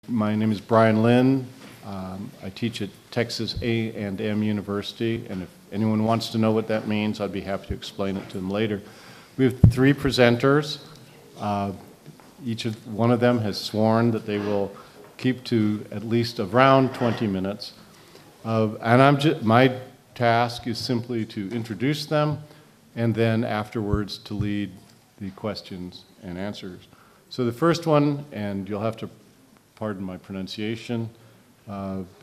My name is Brian Lynn. I teach at Texas A&M University, and if anyone wants to know what that means, I'd be happy to explain it to them later. We have three presenters. One of them has sworn that they will keep to at least around 20 minutes. My task is simply to introduce them and then afterwards to lead the questions and answers. So the first one, and you'll have to pardon my pronunciation,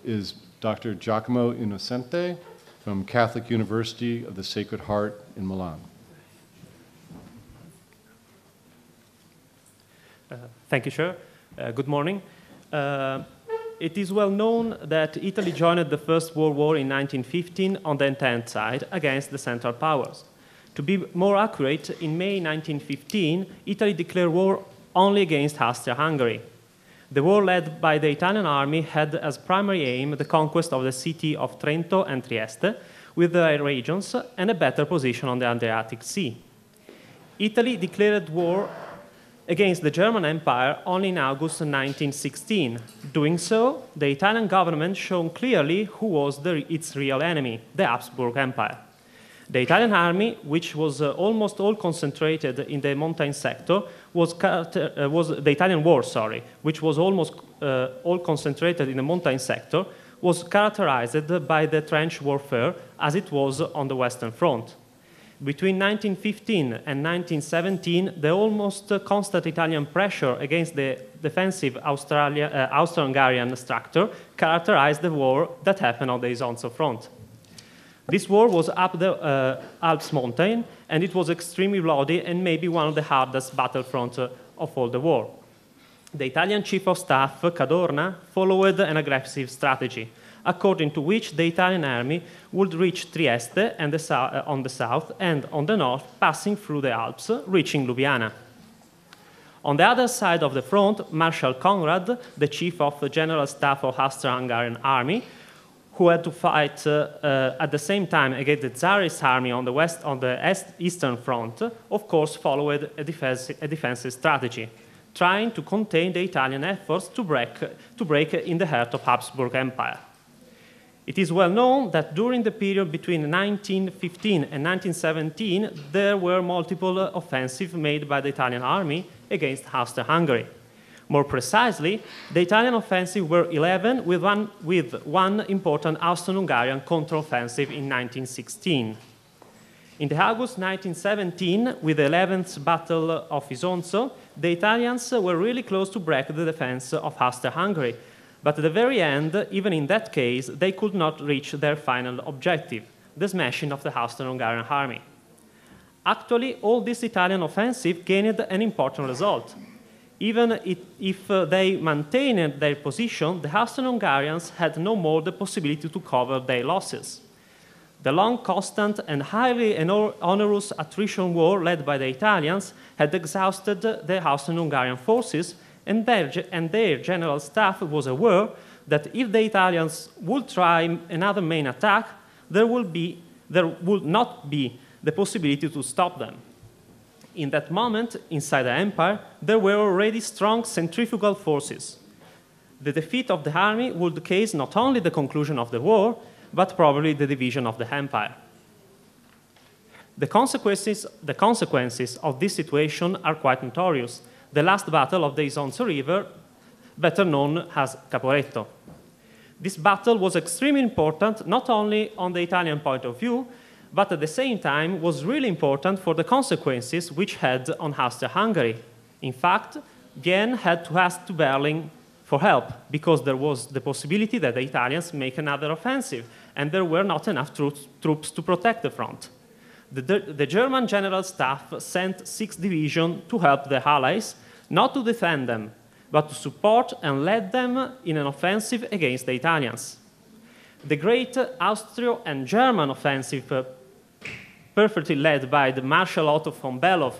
is Dr. Giacomo Innocente from Catholic University of the Sacred Heart in Milan. Thank you, Chair. Good morning. It is well known that Italy joined the First World War in 1915 on the Entente side against the Central Powers. To be more accurate, in May 1915, Italy declared war only against Austria-Hungary. The war led by the Italian army had as primary aim the conquest of the city of Trento and Trieste, with their regions and a better position on the Adriatic Sea. Italy declared war against the German Empire only in August 1916. Doing so, the Italian government showed clearly who was its real enemy, the Habsburg Empire. The Italian army, which was almost all concentrated in the mountain sector, the Italian war, which was almost all concentrated in the mountain sector, was characterized by the trench warfare as it was on the Western Front. Between 1915 and 1917, the almost constant Italian pressure against the defensive Austro-Hungarian structure characterized the war that happened on the Isonzo front. This war was up the Alps mountain, and it was extremely bloody and maybe one of the hardest battlefronts of all the war. The Italian Chief of Staff, Cadorna, followed an aggressive strategy, according to which the Italian army would reach Trieste and on the south and on the north, passing through the Alps, reaching Ljubljana. On the other side of the front, Marshal Conrad, the Chief of the General Staff of Austro-Hungarian Army, who had to fight at the same time against the Tsarist army on the eastern front, of course followed a defensive strategy, trying to contain the Italian efforts to break in the heart of Habsburg Empire. It is well known that during the period between 1915 and 1917, there were multiple offensives made by the Italian army against Austria-Hungary. More precisely, the Italian offensive were 11, with one important Austro-Hungarian counteroffensive in 1916. In the August 1917, with the 11th Battle of Isonzo, the Italians were really close to break the defense of Austria-Hungary, but at the very end, even in that case, they could not reach their final objective, the smashing of the Austro-Hungarian army. Actually, all this Italian offensive gained an important result. Even if they maintained their position, the Austro-Hungarians had no more the possibility to cover their losses. The long, constant, and highly onerous attrition war led by the Italians had exhausted the Austro-Hungarian forces, and their general staff was aware that if the Italians would try another main attack, there would not be the possibility to stop them. In that moment, inside the empire, there were already strong centrifugal forces. The defeat of the army would cause not only the conclusion of the war, but probably the division of the empire. The consequences of this situation are quite notorious. The last battle of the Isonzo River, better known as Caporetto. This battle was extremely important, not only on the Italian point of view, but at the same time was really important for the consequences which had on Austria-Hungary. In fact, Vienna had to ask to Berlin for help, because there was the possibility that the Italians make another offensive, and there were not enough troops to protect the front. The German General Staff sent 6th Division to help the Allies, not to defend them, but to support and lead them in an offensive against the Italians. The great Austro and German offensive, perfectly led by the Marshal Otto von Below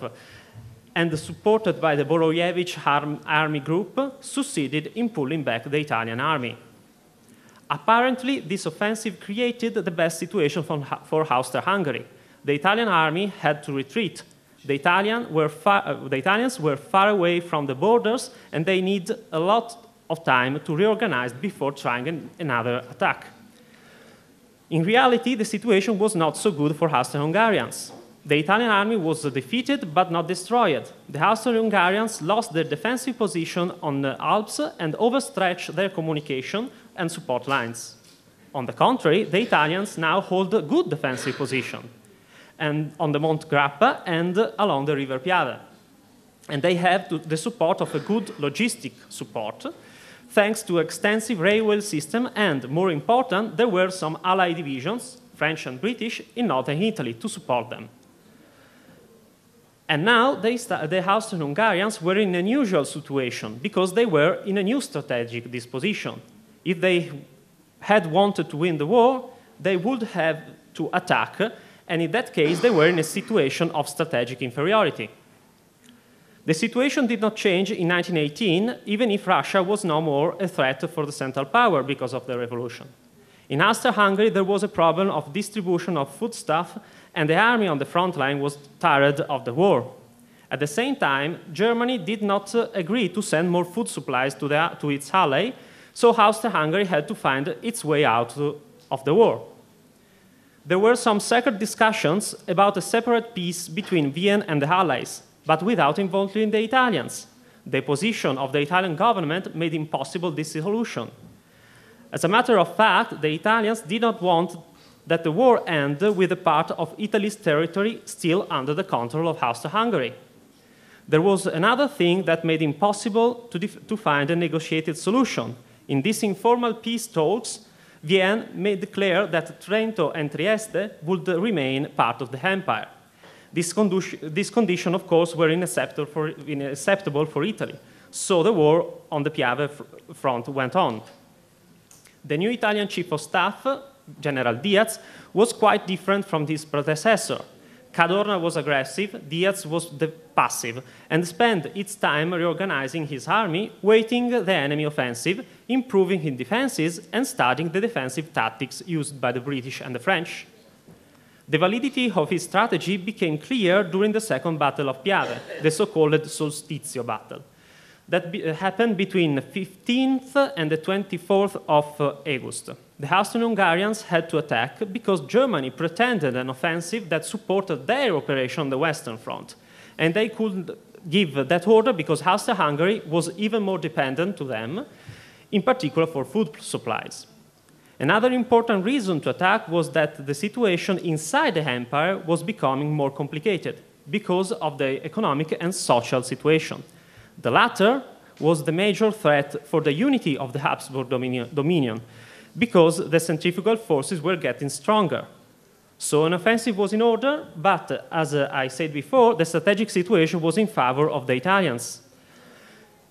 and supported by the Boroyevich army group, succeeded in pulling back the Italian army. Apparently, this offensive created the best situation for Austria-Hungary. The Italian army had to retreat. The Italians were far away from the borders, and they need a lot of time to reorganize before trying another attack. In reality, the situation was not so good for Austro-Hungarians. The Italian army was defeated but not destroyed. The Austro-Hungarians lost their defensive position on the Alps and overstretched their communication and support lines. On the contrary, the Italians now hold a good defensive position and on the Monte Grappa and along the River Piave. And they have the support of a good logistic support, thanks to an extensive railway system, and, more important, there were some Allied divisions, French and British, in northern Italy to support them. And now the Austro-Hungarians were in an unusual situation because they were in a new strategic disposition. If they had wanted to win the war, they would have to attack, and in that case, they were in a situation of strategic inferiority. The situation did not change in 1918, even if Russia was no more a threat for the Central Power because of the revolution. In Austria-Hungary, there was a problem of distribution of foodstuff, and the army on the front line was tired of the war. At the same time, Germany did not agree to send more food supplies to its ally, so Austria-Hungary had to find its way out of the war. There were some secret discussions about a separate peace between Vienna and the Allies, but without involving the Italians. The position of the Italian government made impossible this solution. As a matter of fact, the Italians did not want that the war end with a part of Italy's territory still under the control of Austria-Hungary. There was another thing that made it impossible to find a negotiated solution. In these informal peace talks, Vienna made clear that Trento and Trieste would remain part of the empire. This condition, of course, were unacceptable for Italy. So the war on the Piave front went on. The new Italian chief of staff, General Diaz, was quite different from his predecessor. Cadorna was aggressive, Diaz was passive, and spent its time reorganizing his army, waiting the enemy offensive, improving his defenses, and studying the defensive tactics used by the British and the French. The validity of his strategy became clear during the Second Battle of Piave, the so-called Solstizio Battle, that happened between the 15th and the 24th of August. The Austro-Hungarians had to attack because Germany pretended an offensive that supported their operation on the Western Front, and they couldn't give that order because Austria-Hungary was even more dependent to them, in particular for food supplies. Another important reason to attack was that the situation inside the empire was becoming more complicated because of the economic and social situation. The latter was the major threat for the unity of the Habsburg dominion because the centrifugal forces were getting stronger. So an offensive was in order, but as I said before, the strategic situation was in favor of the Italians.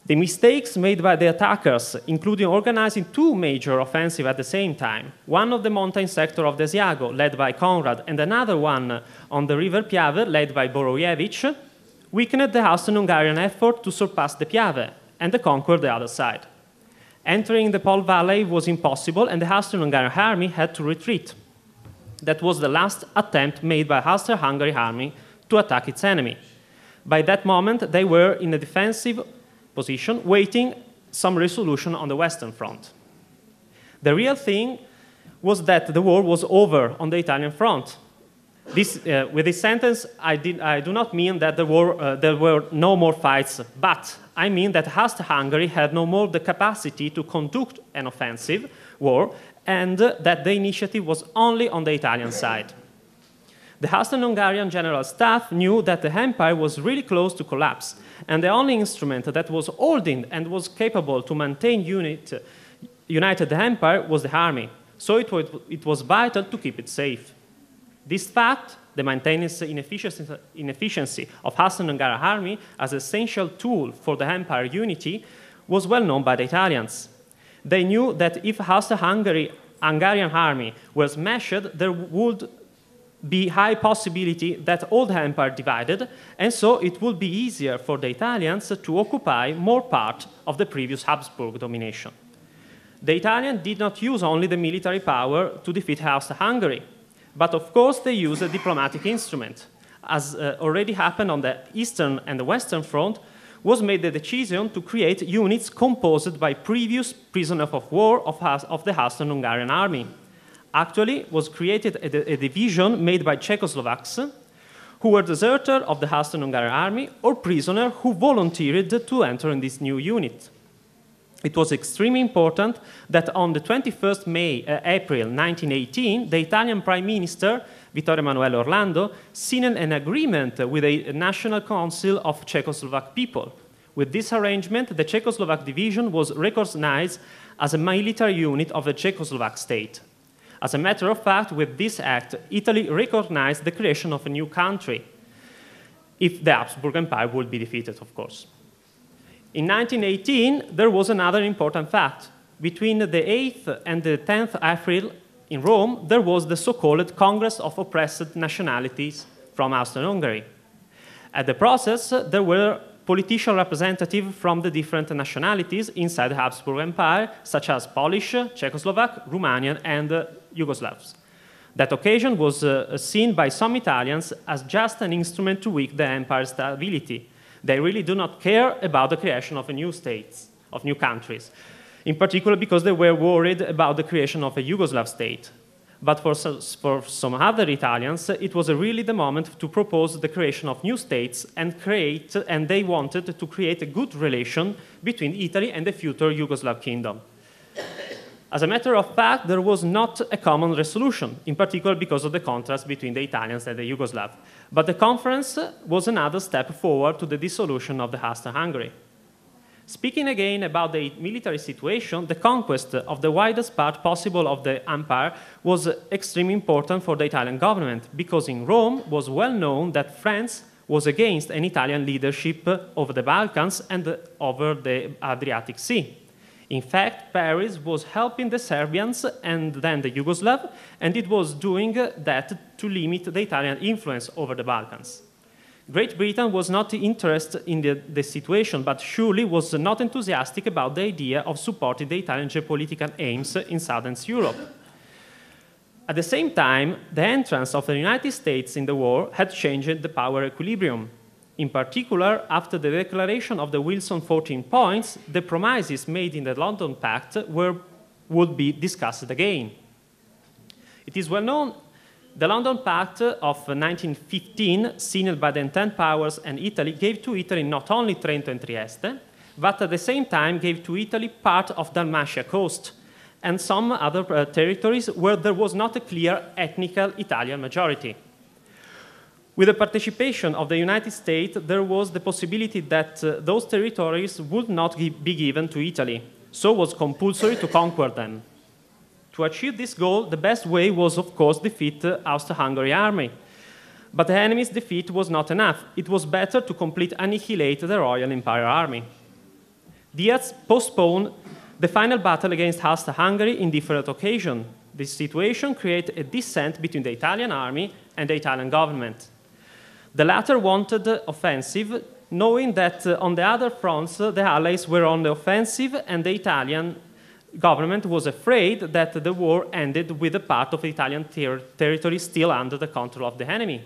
The mistakes made by the attackers, including organizing two major offensives at the same time, one of the mountain sector of Desiago, led by Conrad, and another one on the river Piave, led by Borojevich, weakened the Austro-Hungarian effort to surpass the Piave and to conquer the other side. Entering the Po Valley was impossible, and the Austro-Hungarian army had to retreat. That was the last attempt made by the Austro-Hungary army to attack its enemy. By that moment, they were in a defensive position, waiting some resolution on the Western Front. The real thing was that the war was over on the Italian front. With this sentence, I do not mean that there were no more fights, but I mean that Austria-Hungary had no more the capacity to conduct an offensive war, and that the initiative was only on the Italian side. The Austro-Hungarian General Staff knew that the empire was really close to collapse, and the only instrument that was holding and was capable to maintain united the empire was the army. So it was vital to keep it safe. This fact, the maintenance inefficiency of Austro-Hungarian army as an essential tool for the empire unity, was well known by the Italians. They knew that if Austro-Hungarian army was smashed, there would be high possibility that all the empire divided, and so it would be easier for the Italians to occupy more part of the previous Habsburg domination. The Italians did not use only the military power to defeat Austria-Hungary, but of course they used a diplomatic instrument. As already happened on the Eastern and the Western Front, was made the decision to create units composed by previous prisoners of war of the Austrian-Hungarian army. Actually, was created a division made by Czechoslovaks who were deserters of the Austrian-Hungarian army or prisoners who volunteered to enter in this new unit. It was extremely important that on the 21st April 1918, the Italian Prime Minister, Vittorio Emanuele Orlando, signed an agreement with the National Council of Czechoslovak people. With this arrangement, the Czechoslovak division was recognized as a military unit of the Czechoslovak state. As a matter of fact, with this act, Italy recognized the creation of a new country, if the Habsburg Empire would be defeated, of course. In 1918, there was another important fact. Between the 8th and the 10th April in Rome, there was the so-called Congress of Oppressed Nationalities from Austria-Hungary. At the process, there were political representatives from the different nationalities inside the Habsburg Empire, such as Polish, Czechoslovak, Romanian, and Yugoslavs. That occasion was seen by some Italians as just an instrument to weaken the empire's stability. They really do not care about the creation of new states, of new countries, in particular because they were worried about the creation of a Yugoslav state. But for some other Italians, it was really the moment to propose the creation of new states and they wanted to create a good relation between Italy and the future Yugoslav kingdom. As a matter of fact, there was not a common resolution, in particular because of the contrast between the Italians and the Yugoslav. But the conference was another step forward to the dissolution of the Austria-Hungary. Speaking again about the military situation, the conquest of the widest part possible of the empire was extremely important for the Italian government, because in Rome was well known that France was against an Italian leadership over the Balkans and over the Adriatic Sea. In fact, Paris was helping the Serbians and then the Yugoslav, and it was doing that to limit the Italian influence over the Balkans. Great Britain was not interested in the situation, but surely was not enthusiastic about the idea of supporting the Italian geopolitical aims in Southern Europe. At the same time, the entrance of the United States in the war had changed the power equilibrium. In particular, after the declaration of the Wilson 14 points, the promises made in the London Pact would be discussed again. It is well known the London Pact of 1915, signed by the Entente Powers and Italy, gave to Italy not only Trento and Trieste, but at the same time gave to Italy part of Dalmatia coast and some other territories where there was not a clear ethnical Italian majority. With the participation of the United States, there was the possibility that those territories would not be given to Italy, so it was compulsory to conquer them. To achieve this goal, the best way was, of course, defeat the Austro-Hungary army. But the enemy's defeat was not enough. It was better to completely annihilate the Royal Imperial Army. Diaz postponed the final battle against Austro-Hungary in different occasions. This situation created a dissent between the Italian army and the Italian government. The latter wanted the offensive, knowing that on the other fronts, the Allies were on the offensive, and the Italian government was afraid that the war ended with a part of the Italian territory still under the control of the enemy.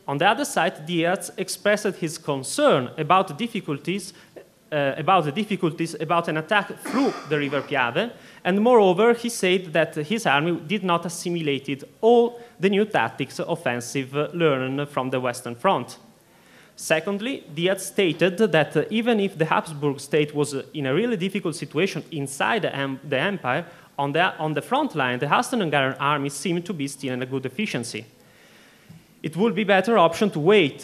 On the other side, Diaz expressed his concern about the difficulties about an attack through the River Piave, and moreover, he said that his army did not assimilate all the new tactics offensive learned from the Western Front. Secondly, Diaz stated that even if the Habsburg state was in a really difficult situation inside the empire, on the front line, the Austro-Hungarian army seemed to be still in a good efficiency. It would be better option to wait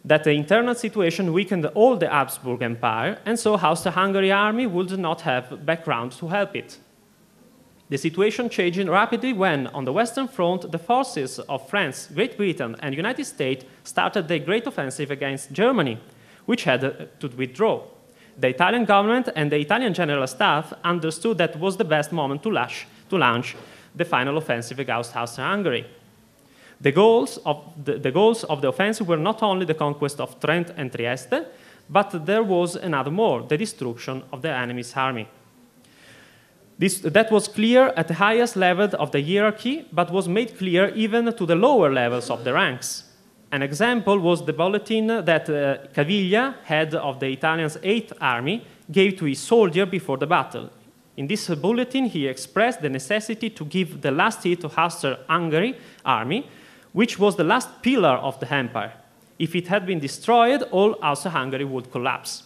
that the internal situation weakened all the Habsburg Empire, and so Austro-Hungary army would not have background to help it. The situation changed rapidly when, on the Western Front, the forces of France, Great Britain, and United States started their great offensive against Germany, which had to withdraw. The Italian government and the Italian General Staff understood that was the best moment to launch the final offensive against Austria-Hungary. The goals of the offensive were not only the conquest of Trent and Trieste, but there was another more, the destruction of the enemy's army. That was clear at the highest level of the hierarchy, but was made clear even to the lower levels of the ranks. An example was the bulletin that Caviglia, head of the Italians' 8th Army, gave to his soldier before the battle. In this bulletin, he expressed the necessity to give the last hit to Austro-Hungary army, which was the last pillar of the empire. If it had been destroyed, all Austro-Hungary would collapse.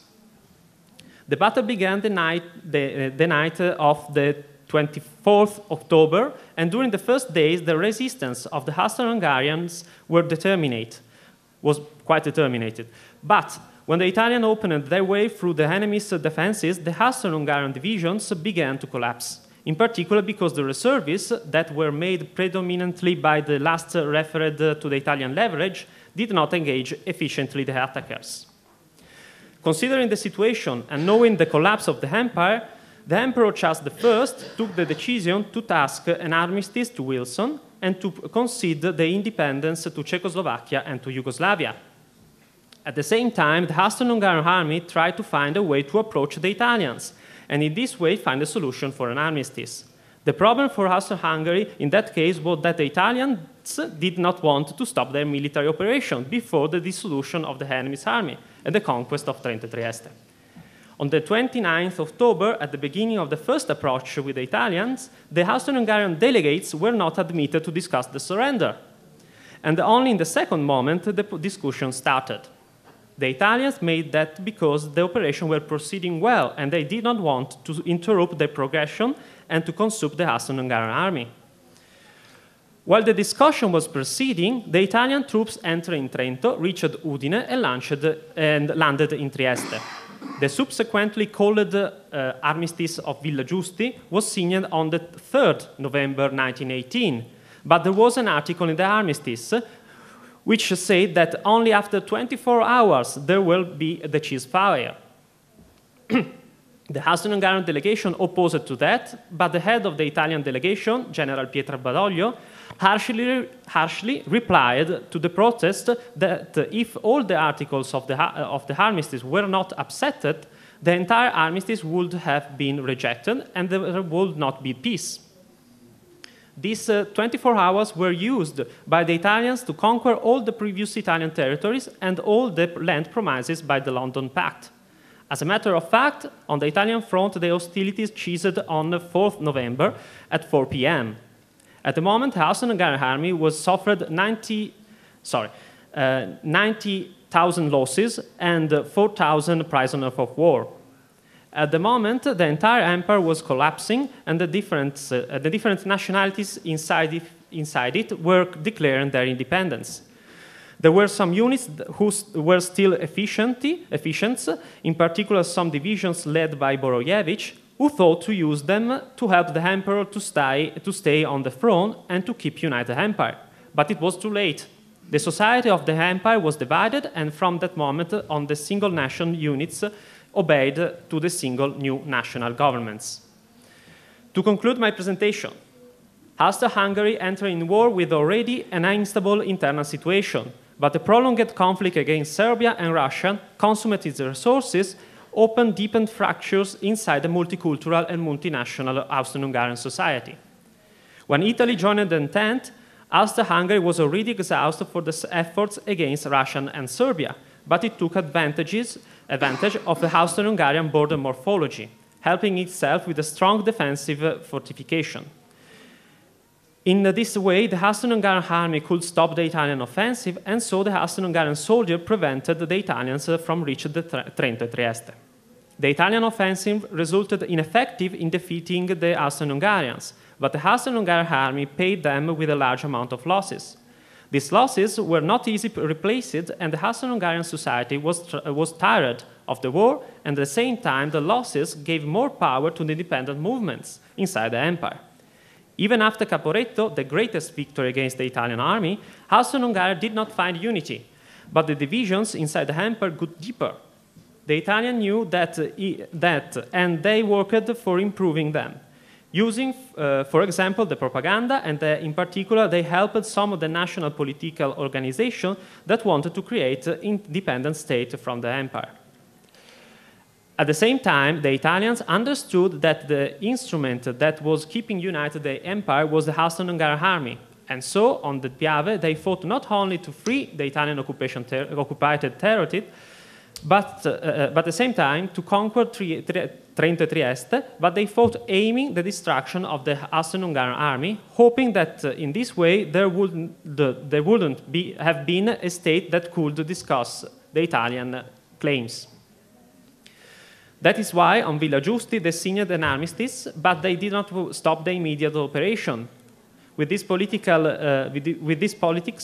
The battle began the night of the 24th October, and during the first days, the resistance of the Austro-Hungarians was quite determined. But when the Italians opened their way through the enemy's defenses, the Austro-Hungarian divisions began to collapse, in particular because the reservists that were made predominantly by the last referred to the Italian leverage did not engage efficiently the attackers. Considering the situation and knowing the collapse of the empire, the Emperor Charles I took the decision to task an armistice to Wilson and to concede the independence to Czechoslovakia and to Yugoslavia. At the same time, the Austro-Hungarian army tried to find a way to approach the Italians, and in this way find a solution for an armistice. The problem for Austro-Hungary in that case was that the Italians did not want to stop their military operation before the dissolution of the enemy's army and the conquest of Trento Trieste. On the 29th of October, at the beginning of the first approach with the Italians, the Austro-Hungarian delegates were not admitted to discuss the surrender. And only in the second moment, the discussion started. The Italians made that because the operation were proceeding well, and they did not want to interrupt their progression and to consume the Austro-Hungarian army. While the discussion was proceeding, the Italian troops entered in Trento, reached Udine, and landed in Trieste. The subsequently called Armistice of Villa Giusti was signed on the 3rd November 1918, but there was an article in the Armistice which said that only after 24 hours there will be the ceasefire. The Austro-Hungarian delegation opposed to that, but the head of the Italian delegation, General Pietro Badoglio, harshly replied to the protest that if all the articles of the armistice were not accepted, the entire armistice would have been rejected and there would not be peace. These 24 hours were used by the Italians to conquer all the previous Italian territories and all the land promises by the London Pact. As a matter of fact, on the Italian front, the hostilities ceased on the 4th November at 4 p.m. At the moment, the Austro-Hungarian army suffered 90,000 losses and 4,000 prisoners of war. At the moment, the entire empire was collapsing, and the different nationalities inside it were declaring their independence. There were some units who were still efficient, in particular some divisions led by Boroyevich, who thought to use them to help the emperor to stay on the throne and to keep united empire. But it was too late. The society of the empire was divided, and from that moment on, the single nation units obeyed to the single new national governments. To conclude my presentation, Austro-Hungary entered in war with already an unstable internal situation, but the prolonged conflict against Serbia and Russia consumed its resources, opened deepened fractures inside the multicultural and multinational Austro-Hungarian society. When Italy joined the Entente, Austro-Hungary was already exhausted for the efforts against Russia and Serbia, but it took advantage of the Austro-Hungarian border morphology, helping itself with a strong defensive fortification. In this way, the Austro-Hungarian army could stop the Italian offensive, and so the Austro-Hungarian soldier prevented the Italians from reaching the Trento Trieste. The Italian offensive resulted ineffective in defeating the Austro-Hungarians, but the Austro-Hungarian army paid them with a large amount of losses. These losses were not easily replaced, and the Austro-Hungarian society was tired of the war, and at the same time, the losses gave more power to the independent movements inside the empire. Even after Caporetto, the greatest victory against the Italian army, Austro-Hungary did not find unity, but the divisions inside the empire got deeper. The Italians knew that, and they worked for improving them. Using, for example, the propaganda, and in particular, they helped some of the national political organizations that wanted to create an independent state from the empire. At the same time, the Italians understood that the instrument that was keeping united the empire was the Austro-Hungarian army, And so, on the Piave, they fought not only to free the Italian occupied territory, but at the same time to conquer Trento Trieste, but they fought aiming the destruction of the Austro-Hungarian army, hoping that in this way there wouldn't have been a state that could discuss the Italian claims. That is why on Villa Giusti they signed an armistice, but they did not stop the immediate operation. With this politics,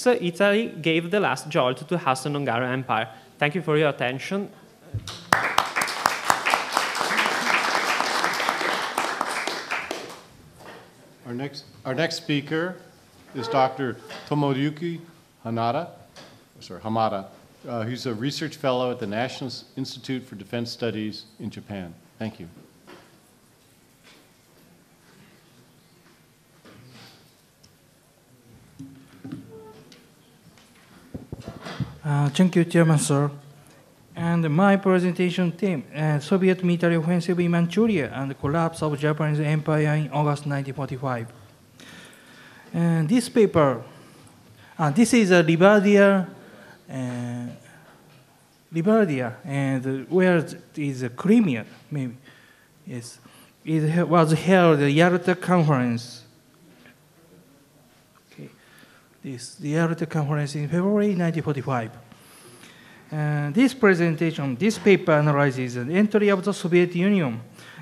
Italy gave the last jolt to the Austro-Hungarian Empire. Thank you for your attention. Our next speaker is Dr. Tomoyuki Hamada. He's a research fellow at the National Institute for Defense Studies in Japan. Thank you. Thank you, Chairman, sir. And my presentation theme, Soviet military offensive in Manchuria and the collapse of Japanese empire in August 1945. And this paper, this is a Libardia, and where is Crimea, maybe. Yes, it was held the Yalta Conference. The Yalta Conference in February 1945. This presentation, this paper analyzes the entry of the Soviet Union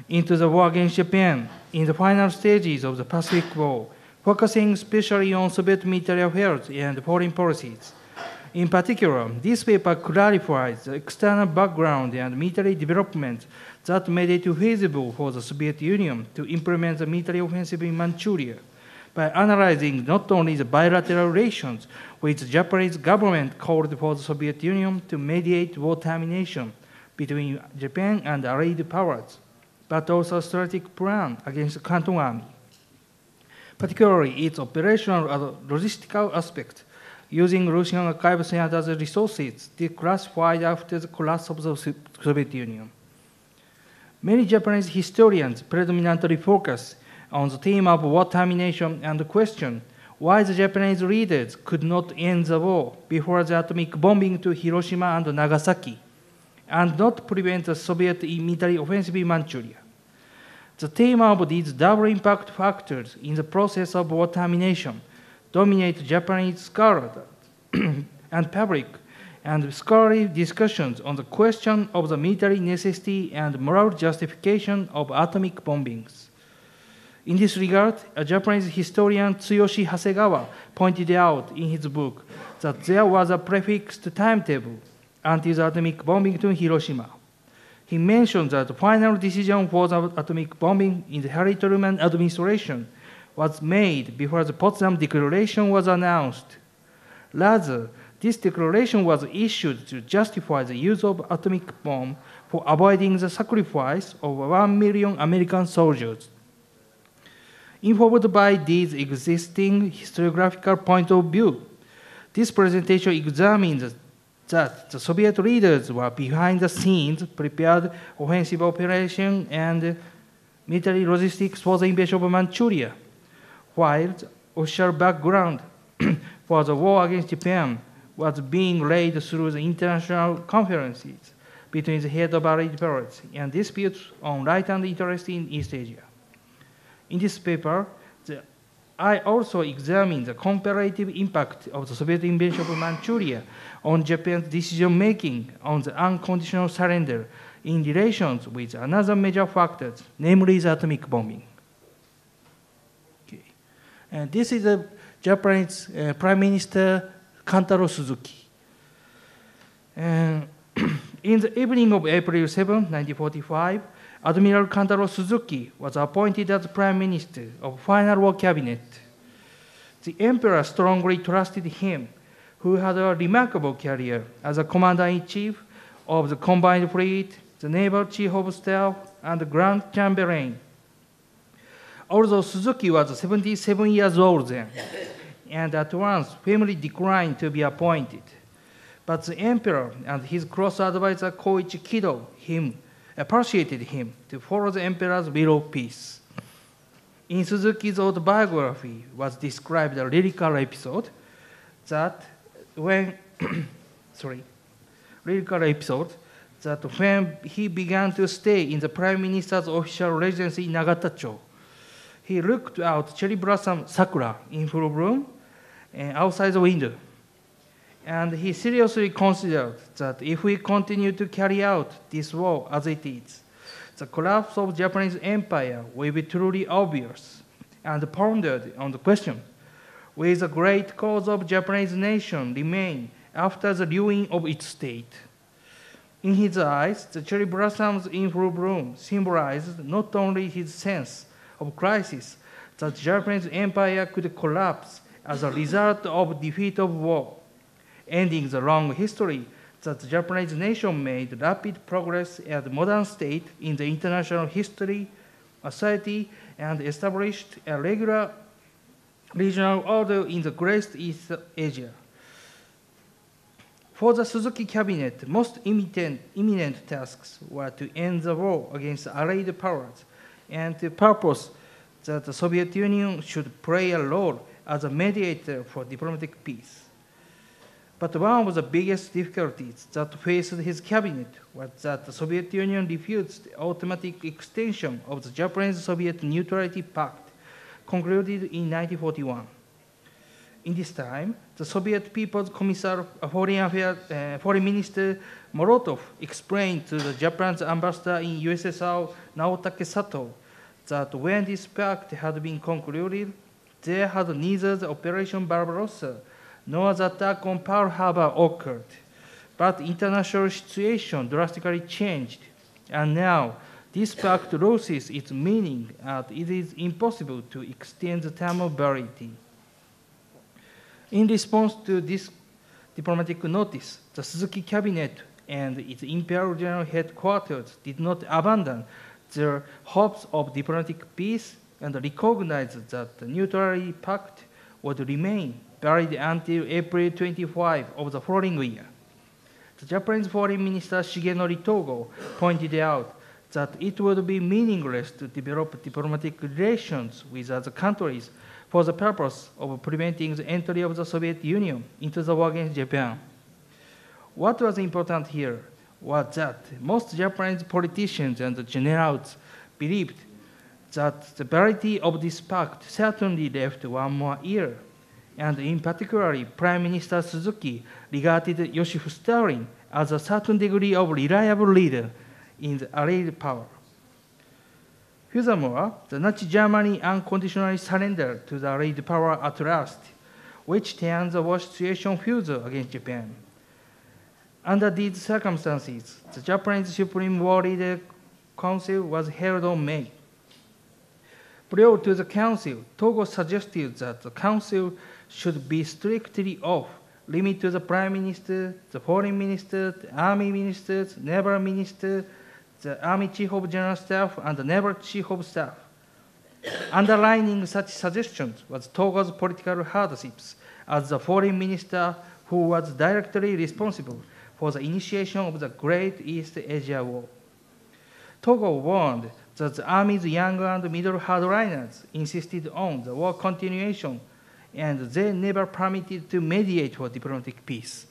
into the war against Japan in the final stages of the Pacific War, focusing especially on Soviet military affairs and foreign policies. In particular, this paper clarifies the external background and military development that made it feasible for the Soviet Union to implement the military offensive in Manchuria, by analyzing not only the bilateral relations which the Japanese government called for the Soviet Union to mediate war termination between Japan and Allied powers, but also a strategic plan against the Canton Army, particularly its operational and logistical aspect, using Russian archives and other resources declassified after the collapse of the Soviet Union. Many Japanese historians predominantly focus on the theme of war termination and the question why the Japanese leaders could not end the war before the atomic bombing to Hiroshima and Nagasaki, and not prevent the Soviet military offensive in Manchuria. The theme of these double impact factors in the process of war termination dominate Japanese scholars and public and scholarly discussions on the question of the military necessity and moral justification of atomic bombings. In this regard, a Japanese historian Tsuyoshi Hasegawa pointed out in his book that there was a prefixed timetable until the atomic bombing to Hiroshima. He mentioned that the final decision for the atomic bombing in the Harry Truman administration was made before the Potsdam Declaration was announced. Rather, this declaration was issued to justify the use of atomic bomb for avoiding the sacrifice of 1 million American soldiers. Informed by these existing historiographical point of view, this presentation examines that the Soviet leaders were behind the scenes, prepared offensive operation and military logistics for the invasion of Manchuria, while the official background for the war against Japan was being laid through the international conferences between the head of Allied powers and disputes on right and interest in East Asia. In this paper, I also examined the comparative impact of the Soviet invasion of Manchuria on Japan's decision-making on the unconditional surrender in relations with another major factor, namely the atomic bombing. Okay. And this is the Japanese Prime Minister Kantaro Suzuki. In the evening of April 7, 1945, Admiral Kantaro Suzuki was appointed as Prime Minister of Final War Cabinet. The Emperor strongly trusted him, who had a remarkable career as a Commander-in-Chief of the Combined Fleet, the Naval Chief of Staff, and the Grand Chamberlain. Although Suzuki was 77 years old then, and at once firmly declined to be appointed, but the Emperor and his close advisor Koichi Kido persuaded him to follow the Emperor's will of peace. In Suzuki's autobiography was described a lyrical episode that when he began to stay in the Prime Minister's official residency in Nagatacho, he looked out cherry blossom sakura in full bloom outside the window. And he seriously considered that if we continue to carry out this war as it is, the collapse of Japanese empire will be truly obvious, and pondered on the question, will the great cause of Japanese nation remain after the ruin of its state? In his eyes, the cherry blossoms in full bloom symbolized not only his sense of crisis that Japanese empire could collapse as a result of defeat of war, ending the long history that the Japanese nation made rapid progress at the modern state in the international history, society, and established a regular regional order in the Great East Asia. For the Suzuki cabinet, most imminent tasks were to end the war against Allied powers and to purpose that the Soviet Union should play a role as a mediator for diplomatic peace. But one of the biggest difficulties that faced his cabinet was that the Soviet Union refused the automatic extension of the Japanese-Soviet Neutrality Pact concluded in 1941. In this time, the Soviet People's Commissar, Foreign Minister Molotov explained to the Japan's ambassador in USSR, Naotake Sato, that when this pact had been concluded, there had neither the Operation Barbarossa nor the attack on Pearl Harbor occurred. But the international situation drastically changed, and now this pact loses its meaning and it is impossible to extend the term of validity. In response to this diplomatic notice, the Suzuki cabinet and its Imperial General Headquarters did not abandon their hopes of diplomatic peace and recognized that the Neutrality Pact would remain valid until April 25 of the following year. The Japanese Foreign Minister Shigenori Togo pointed out that it would be meaningless to develop diplomatic relations with other countries for the purpose of preventing the entry of the Soviet Union into the war against Japan. What was important here was that most Japanese politicians and generals believed that the validity of this pact certainly left one more year, and in particular, Prime Minister Suzuki regarded Joseph Stalin as a certain degree of reliable leader in the Allied power. Furthermore, the Nazi Germany unconditionally surrendered to the Allied power at last, which turned the war situation further against Japan. Under these circumstances, the Japanese Supreme War Leader Council was held on May. Prior to the council, Togo suggested that the council should be strictly off, limit to the prime minister, the foreign minister, the army ministers, naval minister, the army chief of general staff, and the naval chief of staff. Underlining such suggestions was Togo's political hardships as the foreign minister who was directly responsible for the initiation of the Great East Asia War. Togo warned that the army's young and middle hardliners insisted on the war continuation, and they never permitted to mediate for diplomatic peace.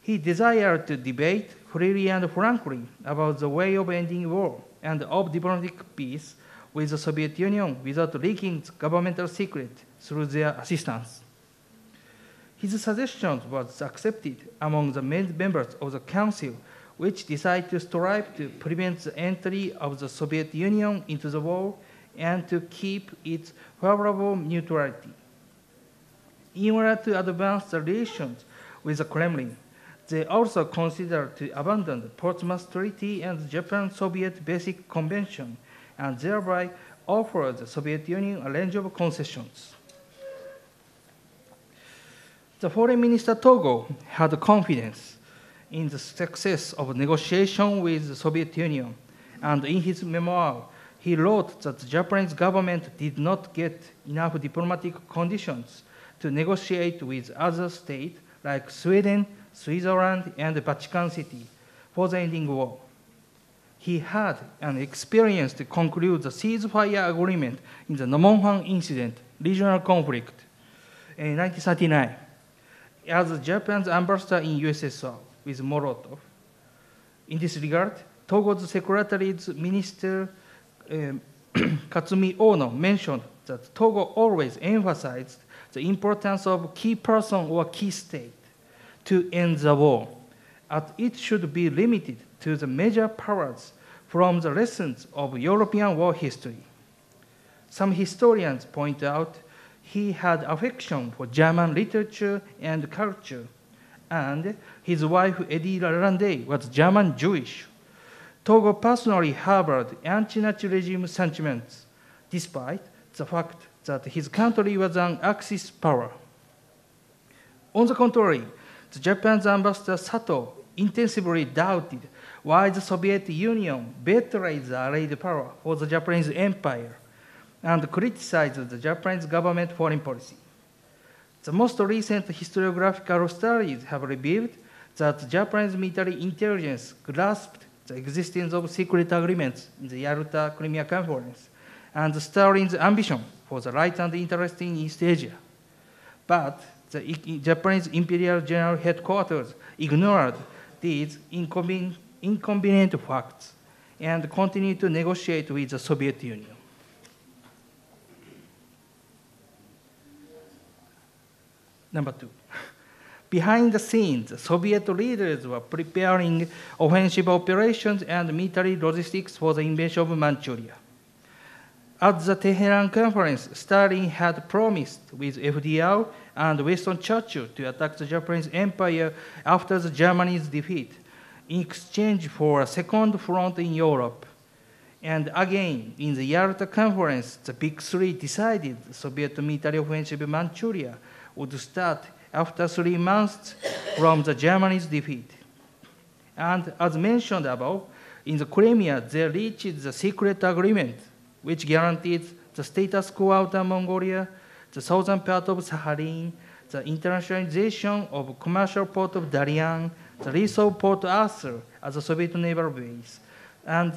He desired to debate freely and frankly about the way of ending war and of diplomatic peace with the Soviet Union without leaking governmental secret through their assistance. His suggestions was accepted among the members of the Council, which decided to strive to prevent the entry of the Soviet Union into the war and to keep its favorable neutrality. In order to advance the relations with the Kremlin, they also considered to abandon the Portsmouth Treaty and the Japan-Soviet Basic Convention, and thereby offered the Soviet Union a range of concessions. The Foreign Minister Togo had confidence in the success of negotiation with the Soviet Union, and in his memoir, he wrote that the Japanese government did not get enough diplomatic conditions to negotiate with other states like Sweden, Switzerland, and Vatican City for the ending war. he had an experience to conclude the ceasefire agreement in the Nomonhan incident, regional conflict, in 1939, as Japan's ambassador in USSR with Molotov. In this regard, Togo's Secretary's Minister Katsumi Ono mentioned that Togo always emphasized the importance of key person or key state to end the war, and it should be limited to the major powers from the lessons of European war history. Some historians point out he had affection for German literature and culture, and his wife Edith Lalande was German Jewish. Togo personally harbored anti-Nazi regime sentiments, despite the fact that his country was an Axis power. On the contrary, the Japan's ambassador Sato intensively doubted why the Soviet Union betrayed the Allied power for the Japanese empire and criticized the Japanese government foreign policy. The most recent historiographical studies have revealed that Japanese military intelligence grasped the existence of secret agreements in the Yalta-Crimea Conference and Stalin's ambition for the right and interest in East Asia. But the Japanese Imperial General Headquarters ignored these inconvenient facts and continued to negotiate with the Soviet Union. Number 2. Behind the scenes, the Soviet leaders were preparing offensive operations and military logistics for the invasion of Manchuria. At the Tehran conference, Stalin had promised with FDR and Winston Churchill to attack the Japanese empire after the Germany's defeat in exchange for a second front in Europe. And again, in the Yalta conference, the Big Three decided the Soviet military offensive in Manchuria would start after 3 months from the Germany's defeat. And as mentioned above, in the Crimea, they reached the secret agreement, which guaranteed the status quo outer Mongolia, the southern part of Sakhalin, the internationalization of commercial port of Dalian, the lease of Port Arthur as a Soviet naval base, and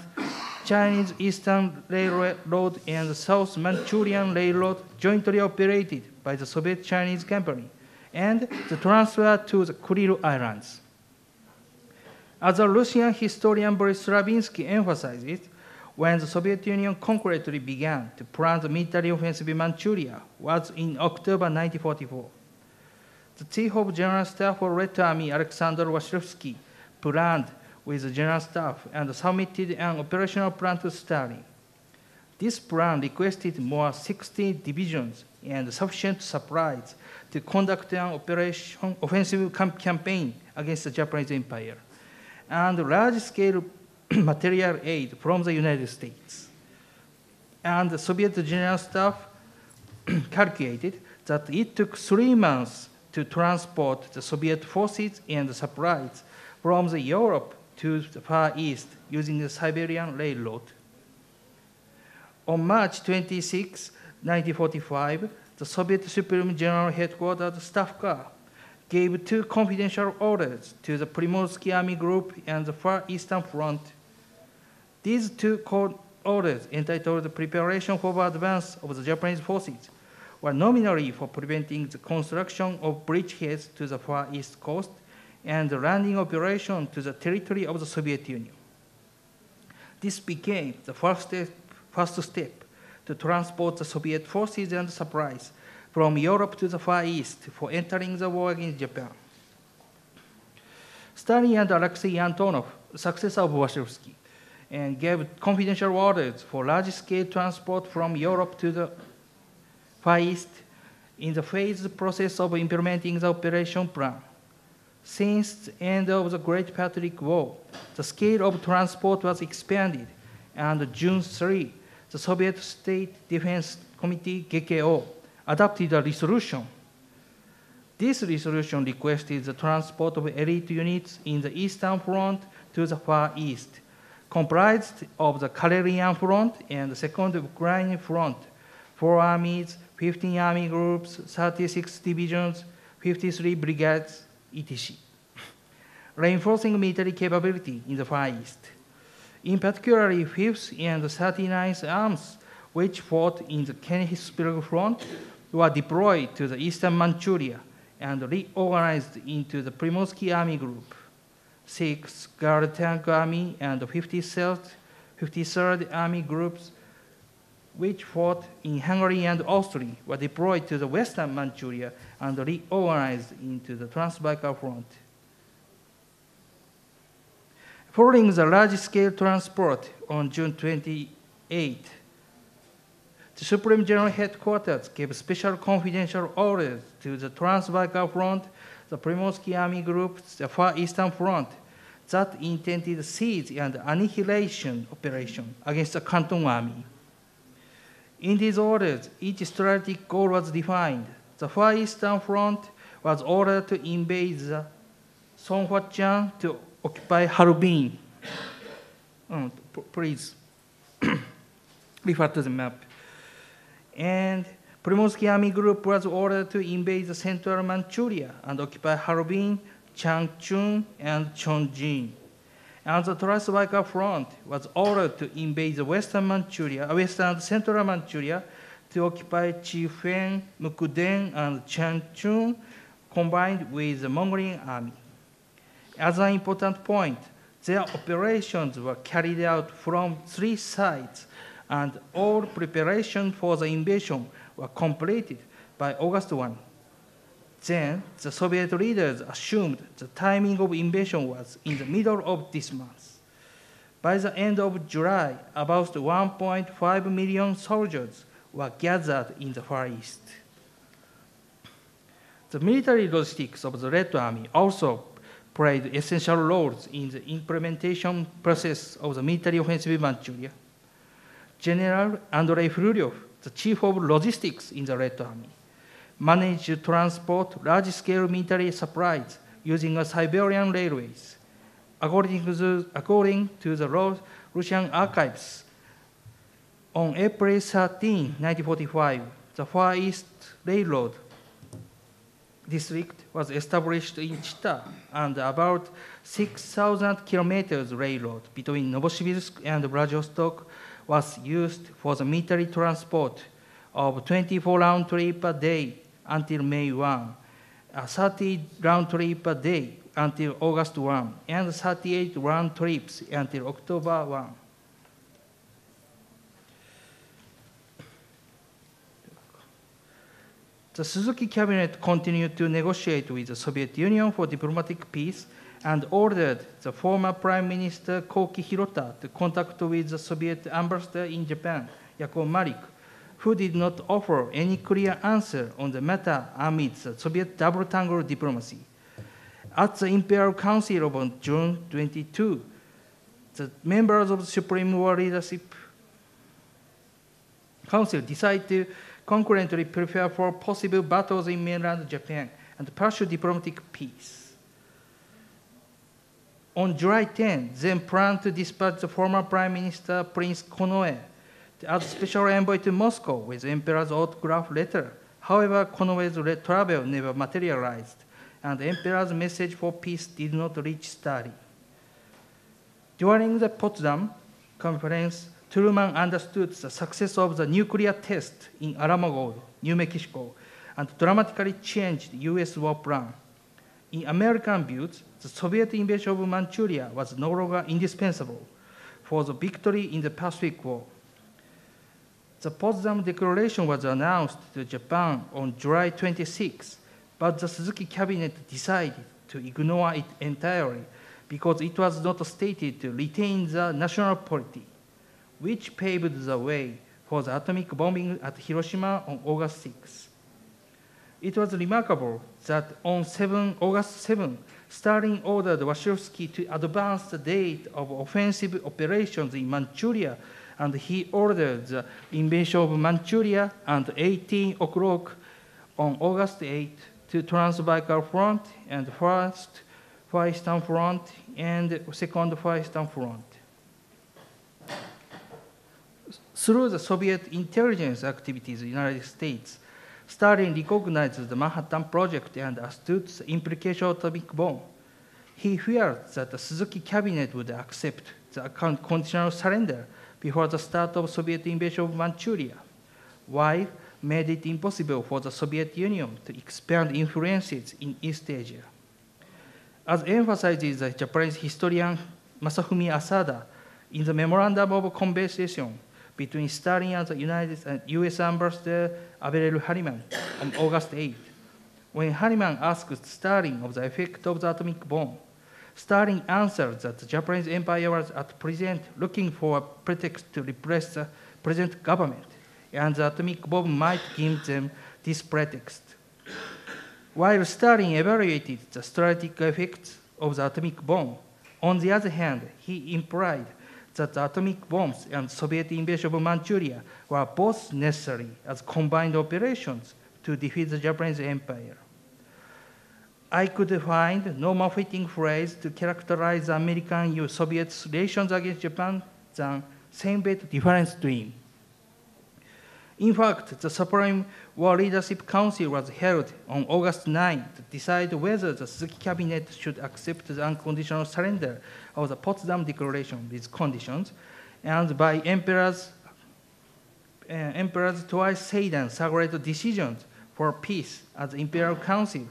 Chinese Eastern Railroad and the South Manchurian Railroad jointly operated by the Soviet-Chinese company, and the transfer to the Kuril Islands. As a Russian historian Boris Stravinsky emphasizes, when the Soviet Union concretely began to plan the military offensive in Manchuria was in October 1944. The Chief of General Staff of Red Army, Alexander Wasilewski, planned with the General Staff and submitted an operational plan to Stalin. This plan requested more 60 divisions and sufficient supplies to conduct an offensive campaign against the Japanese Empire, and large-scale material aid from the United States. And the Soviet General Staff calculated that it took 3 months to transport the Soviet forces and supplies from the Europe to the Far East using the Siberian Railroad. On March 26, 1945, the Soviet Supreme General Headquarters Staff Car gave 2 confidential orders to the Primorsky Army Group and the Far Eastern Front. These 2 orders, entitled the Preparation for Advance of the Japanese Forces, were nominally for preventing the construction of bridgeheads to the Far East Coast and the landing operation to the territory of the Soviet Union. This became the first step to transport the Soviet forces and supplies from Europe to the Far East for entering the war against Japan. Stalin and Alexei Antonov, successor of Wasilewski, and gave confidential orders for large-scale transport from Europe to the Far East in the phased process of implementing the operation plan. Since the end of the Great Patriotic War, the scale of transport was expanded, and on June 3, the Soviet State Defense Committee, GKO, adopted a resolution. This resolution requested the transport of elite units in the Eastern Front to the Far East, comprised of the Karelian Front and the Second Ukrainian Front, 4 armies, 15 army groups, 36 divisions, 53 brigades, etc., reinforcing military capability in the Far East. In particular, 5th and 39th Arms, which fought in the Königsberg Front, were deployed to the eastern Manchuria and reorganized into the Primorsky Army Group. 6th Guard Tank Army and 53rd Army Groups, which fought in Hungary and Austria, were deployed to the western Manchuria and reorganized into the Trans-Baikal Front. Following the large-scale transport on June 28, the Supreme General Headquarters gave special confidential orders to the Trans-Baikal Front, the Primorsky Army Group, the Far Eastern Front, that intended siege and annihilation operation against the Canton Army. In these orders, each strategic goal was defined. The Far Eastern Front was ordered to invade the Songhua-Jiang to occupy Harbin. Please refer to the map. And Primorsky Army Group was ordered to invade the central Manchuria and occupy Harbin, Changchun, and Chongjin. And the Trans-Baikal Front was ordered to invade the western and central Manchuria to occupy Chifeng, Mukden, and Changchun, combined with the Mongolian army. As an important point, their operations were carried out from 3 sides, and all preparations for the invasion were completed by August 1. Then, the Soviet leaders assumed the timing of invasion was in the middle of this month. By the end of July, about 1.5 million soldiers were gathered in the Far East. The military logistics of the Red Army also played essential roles in the implementation process of the military offensive in Manchuria. General Andrei Frylyov, the chief of logistics in the Red Army, managed to transport large-scale military supplies using Siberian railways. According to the Russian archives, on April 13, 1945, the Far East Railroad district was established in Chita, and about 6,000 kilometers railroad between Novosibirsk and Vladivostok was used for the military transport of 24 round trip per day until May 1, 30 round trip per day until August 1, and 38 round trips until October 1. The Suzuki cabinet continued to negotiate with the Soviet Union for diplomatic peace and ordered the former Prime Minister Koki Hirota to contact with the Soviet ambassador in Japan, Yakov Malik, who did not offer any clear answer on the matter amidst the Soviet double-tangle diplomacy. At the Imperial Council of June 22, the members of the Supreme War Leadership Council decided to concurrently prepare for possible battles in mainland Japan and pursue diplomatic peace. On July 10, then planned to dispatch the former Prime Minister Prince Konoe as special envoy to Moscow with the Emperor's autograph letter. However, Konoe's travel never materialized, and the Emperor's message for peace did not reach Stalin. During the Potsdam conference, Truman understood the success of the nuclear test in Alamogordo, New Mexico, and dramatically changed the U.S. war plan. In American views, the Soviet invasion of Manchuria was no longer indispensable for the victory in the Pacific War. The Potsdam Declaration was announced to Japan on July 26, but the Suzuki cabinet decided to ignore it entirely because it was not stated to retain the national polity, which paved the way for the atomic bombing at Hiroshima on August 6. It was remarkable that on August 7, Stalin ordered Washington to advance the date of offensive operations in Manchuria, and he ordered the invasion of Manchuria at 18 o'clock on August 8 to Trans-Baikal Front and First Far Eastern Front and Second Far Eastern Front. Through the Soviet intelligence activities in the United States, Stalin recognized the Manhattan Project and understood the implication of atomic bomb. He feared that the Suzuki cabinet would accept the conditional surrender before the start of Soviet invasion of Manchuria, while made it impossible for the Soviet Union to expand influences in East Asia. As emphasizes the Japanese historian Masafumi Asada in the Memorandum of Conversation between Stalin and the US Ambassador Averell Harriman on August 8, when Harriman asked Stalin of the effect of the atomic bomb, Stalin answered that the Japanese empire was at present looking for a pretext to repress the present government, and the atomic bomb might give them this pretext. While Stalin evaluated the strategic effects of the atomic bomb, on the other hand, he implied that the atomic bombs and Soviet invasion of Manchuria were both necessary as combined operations to defeat the Japanese empire. I could find no more fitting phrase to characterize the American-Soviet relations against Japan than same but different stream. In fact, the Supreme War Leadership Council was held on August 9 to decide whether the Suzuki cabinet should accept the unconditional surrender of the Potsdam Declaration with conditions, and by emperors twice said and sacred decisions for peace at the Imperial Council,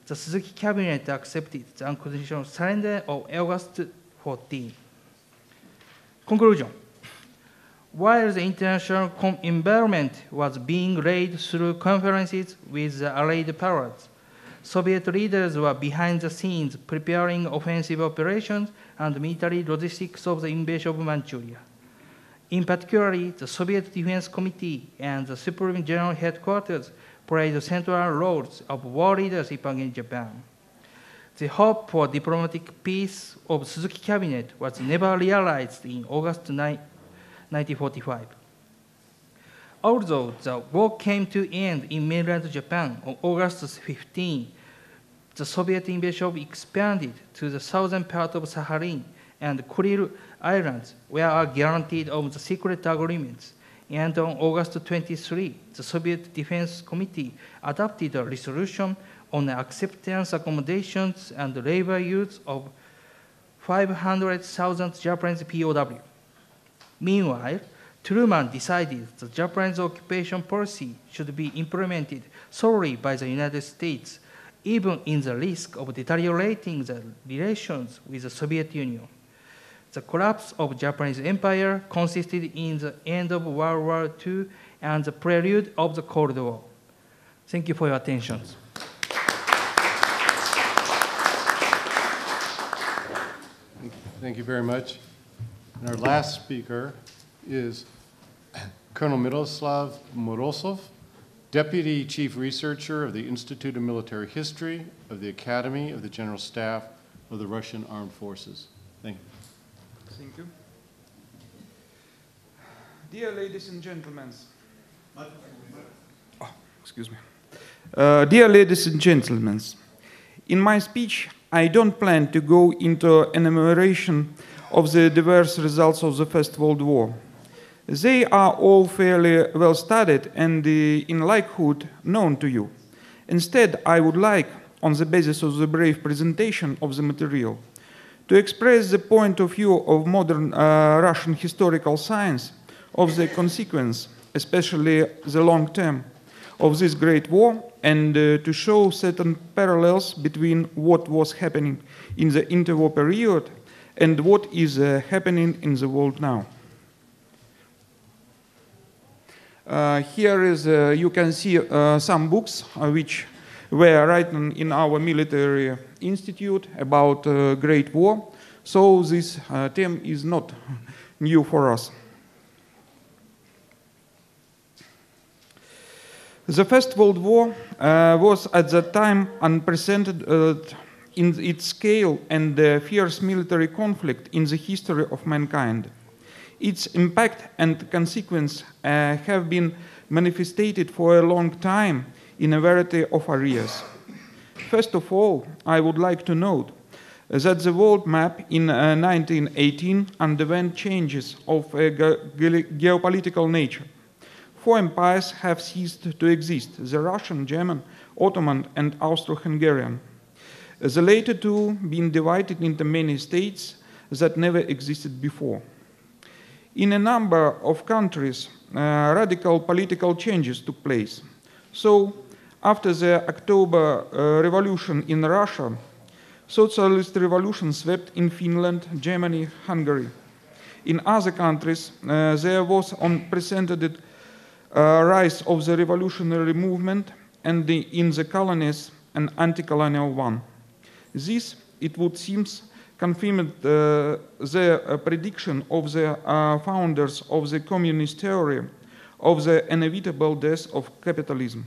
the Suzuki cabinet accepted the unconditional surrender of August 14. Conclusion. While the international environment was being laid through conferences with the Allied powers, Soviet leaders were behind the scenes preparing offensive operations and military logistics of the invasion of Manchuria. In particular, the Soviet Defense Committee and the Supreme General Headquarters played central roles of war leadership against Japan. The hope for diplomatic peace of Suzuki cabinet was never realized in August 1945. Although the war came to end in mainland Japan on August 15, the Soviet invasion expanded to the southern part of Sakhalin and Kuril Islands, where are guaranteed of the secret agreements. And on August 23, the Soviet Defense Committee adopted a resolution on the acceptance, accommodations, and labor use of 500,000 Japanese POW. Meanwhile, Truman decided the Japanese occupation policy should be implemented solely by the United States, even in the risk of deteriorating the relations with the Soviet Union. The collapse of Japanese empire consisted in the end of World War II and the prelude of the Cold War. Thank you for your attention. Thank you very much. And our last speaker is Colonel Miroslav Morozov, Deputy Chief Researcher of the Institute of Military History of the Academy of the General Staff of the Russian Armed Forces. Thank you. Thank you. Dear ladies and gentlemen, dear ladies and gentlemen, in my speech, I don't plan to go into an enumeration of the diverse results of the First World War. They are all fairly well studied and in likelihood known to you. Instead, I would like, on the basis of the brief presentation of the material, to express the point of view of modern Russian historical science of the consequence, especially the long term, of this great war, and to show certain parallels between what was happening in the interwar period and what is happening in the world now. Here is, you can see some books which were written in our military institute about Great War, so this theme is not new for us. The First World War was at that time unprecedented in its scale and fierce military conflict in the history of mankind. Its impact and consequence have been manifested for a long time in a variety of areas. First of all, I would like to note that the world map in 1918 underwent changes of a geopolitical nature. Four empires have ceased to exist: the Russian, German, Ottoman, and Austro-Hungarian. The later two being divided into many states that never existed before. In a number of countries, radical political changes took place. So, after the October Revolution in Russia, socialist revolution swept in Finland, Germany, Hungary. In other countries, there was unprecedented rise of the revolutionary movement, and in the colonies, an anti-colonial one. This, it would seem, confirmed the prediction of the founders of the communist theory of the inevitable death of capitalism.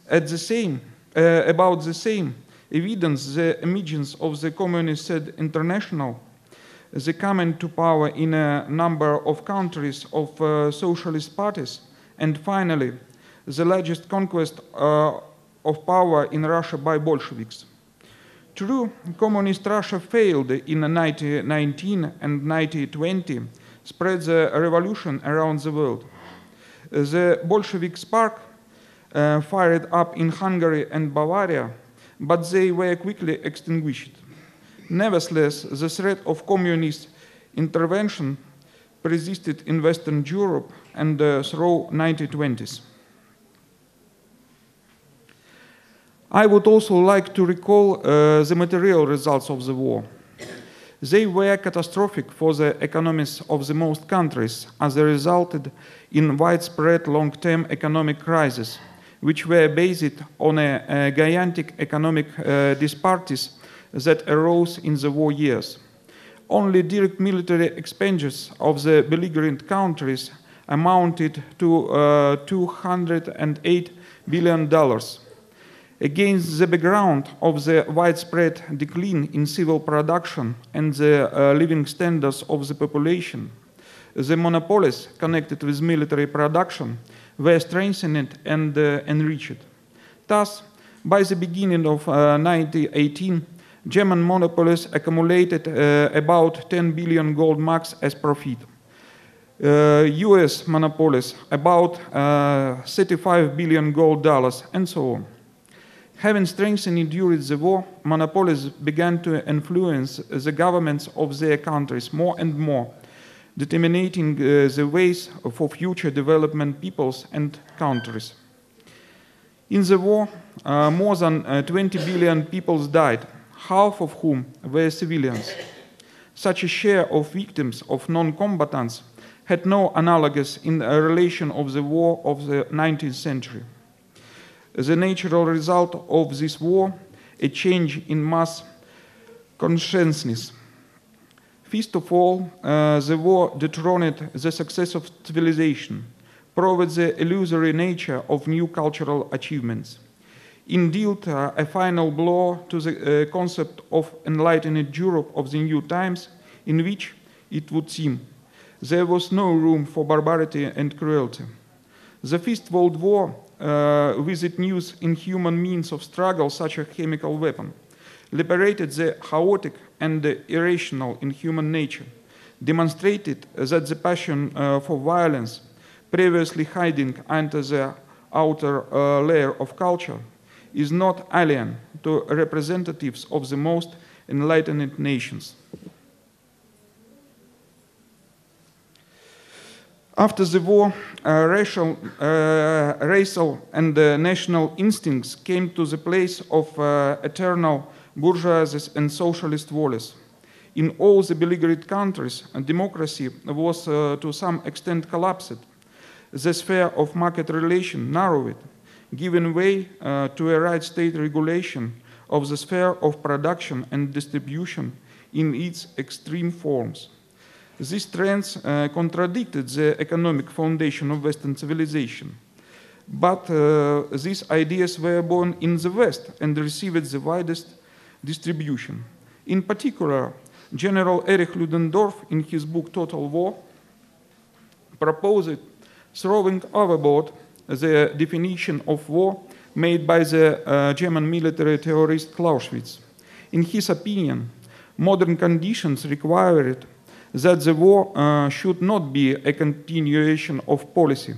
About the same evidence, the emergence of the Communist International, the coming to power in a number of countries of socialist parties, and finally, the largest conquest of power in Russia by Bolsheviks. True, communist Russia failed in 1919 and 1920, spread the revolution around the world. The Bolshevik spark fired up in Hungary and Bavaria, but they were quickly extinguished. Nevertheless, the threat of communist intervention persisted in Western Europe and through 1920s. I would also like to recall the material results of the war. They were catastrophic for the economies of the most countries, as they resulted in widespread long-term economic crises, which were based on a gigantic economic disparities that arose in the war years. Only direct military expenditures of the belligerent countries amounted to $208 billion. Against the background of the widespread decline in civil production and the living standards of the population, the monopolies connected with military production were strengthened and enriched. Thus, by the beginning of 1918, German monopolies accumulated about 10 billion gold marks as profit. US monopolies about 35 billion gold dollars, and so on. Having strengthened during the war, monopolies began to influence the governments of their countries more and more, determining the ways for future development peoples and countries. In the war, more than 20 billion people died, half of whom were civilians. Such a share of victims of non-combatants had no analogues in the relation of the war of the 19th century. The natural result of this war, a change in mass consciousness. First of all, the war dethroned the success of civilization, proved the illusory nature of new cultural achievements. It dealt a final blow to the concept of enlightened Europe of the new times, in which, it would seem, there was no room for barbarity and cruelty. The First World War, with its use in human means of struggle, such a chemical weapon, liberated the chaotic and the irrational in human nature, demonstrated that the passion for violence, previously hiding under the outer layer of culture, is not alien to representatives of the most enlightened nations. After the war, racial and national instincts came to the place of eternal bourgeoisie and socialist wars. In all the belligerent countries, democracy was to some extent collapsed. The sphere of market relation narrowed, giving way to a right state regulation of the sphere of production and distribution in its extreme forms. These trends contradicted the economic foundation of Western civilization. But these ideas were born in the West and received the widest distribution. In particular, General Erich Ludendorff, in his book Total War, proposed throwing overboard the definition of war made by the German military theorist Clausewitz. In his opinion, modern conditions required that the war should not be a continuation of policy,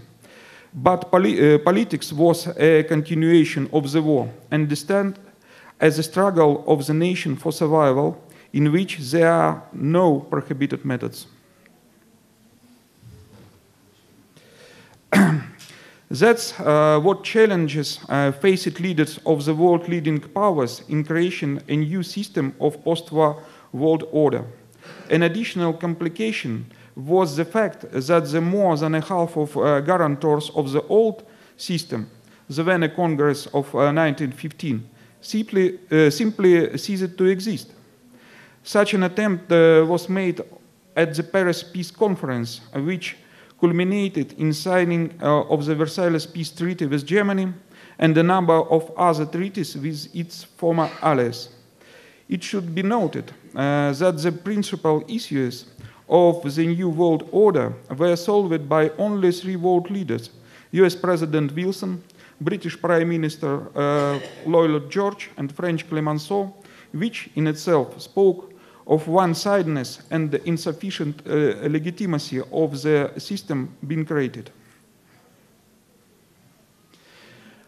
but politics was a continuation of the war, and as a struggle of the nation for survival in which there are no prohibited methods. That's what challenges faced leaders of the world leading powers in creation a new system of post-war world order. An additional complication was the fact that the more than a half of guarantors of the old system, the Vienna Congress of 1915, simply ceased to exist. Such an attempt was made at the Paris Peace Conference, which culminated in signing of the Versailles Peace Treaty with Germany and a number of other treaties with its former allies. It should be noted that the principal issues of the new world order were solved by only three world leaders: US President Wilson, British Prime Minister Lloyd George, and French Clemenceau, which in itself spoke of one-sidedness and the insufficient legitimacy of the system being created.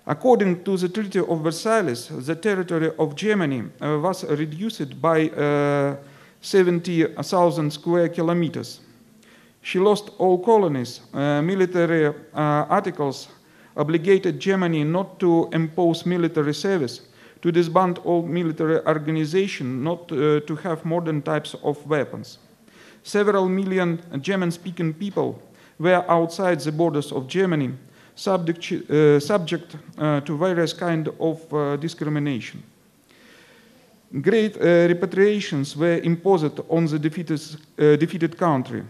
According to the Treaty of Versailles, the territory of Germany was reduced by 70,000 square kilometers. She lost all colonies. Military articles obligated Germany not to impose military service, to disband all military organization, not to have modern types of weapons. Several million German-speaking people were outside the borders of Germany, subject to various kinds of discrimination. Great repatriations were imposed on the defeated country.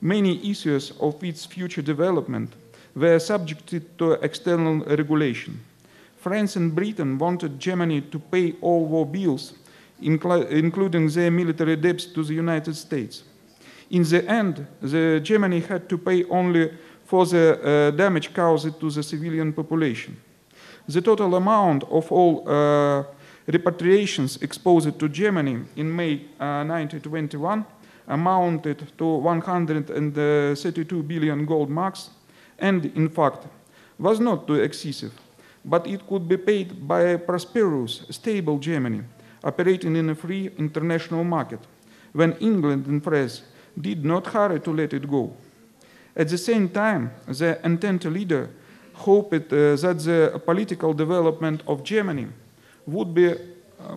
Many issues of its future development were subjected to external regulation. France and Britain wanted Germany to pay all war bills, including their military debts to the United States. In the end, Germany had to pay only for the damage caused to the civilian population. The total amount of all repatriations exposed to Germany in May 1921 amounted to 132 billion gold marks, and in fact was not too excessive, but it could be paid by a prosperous, stable Germany operating in a free international market, when England and France did not hurry to let it go. At the same time, the Entente leader hoped that the political development of Germany would be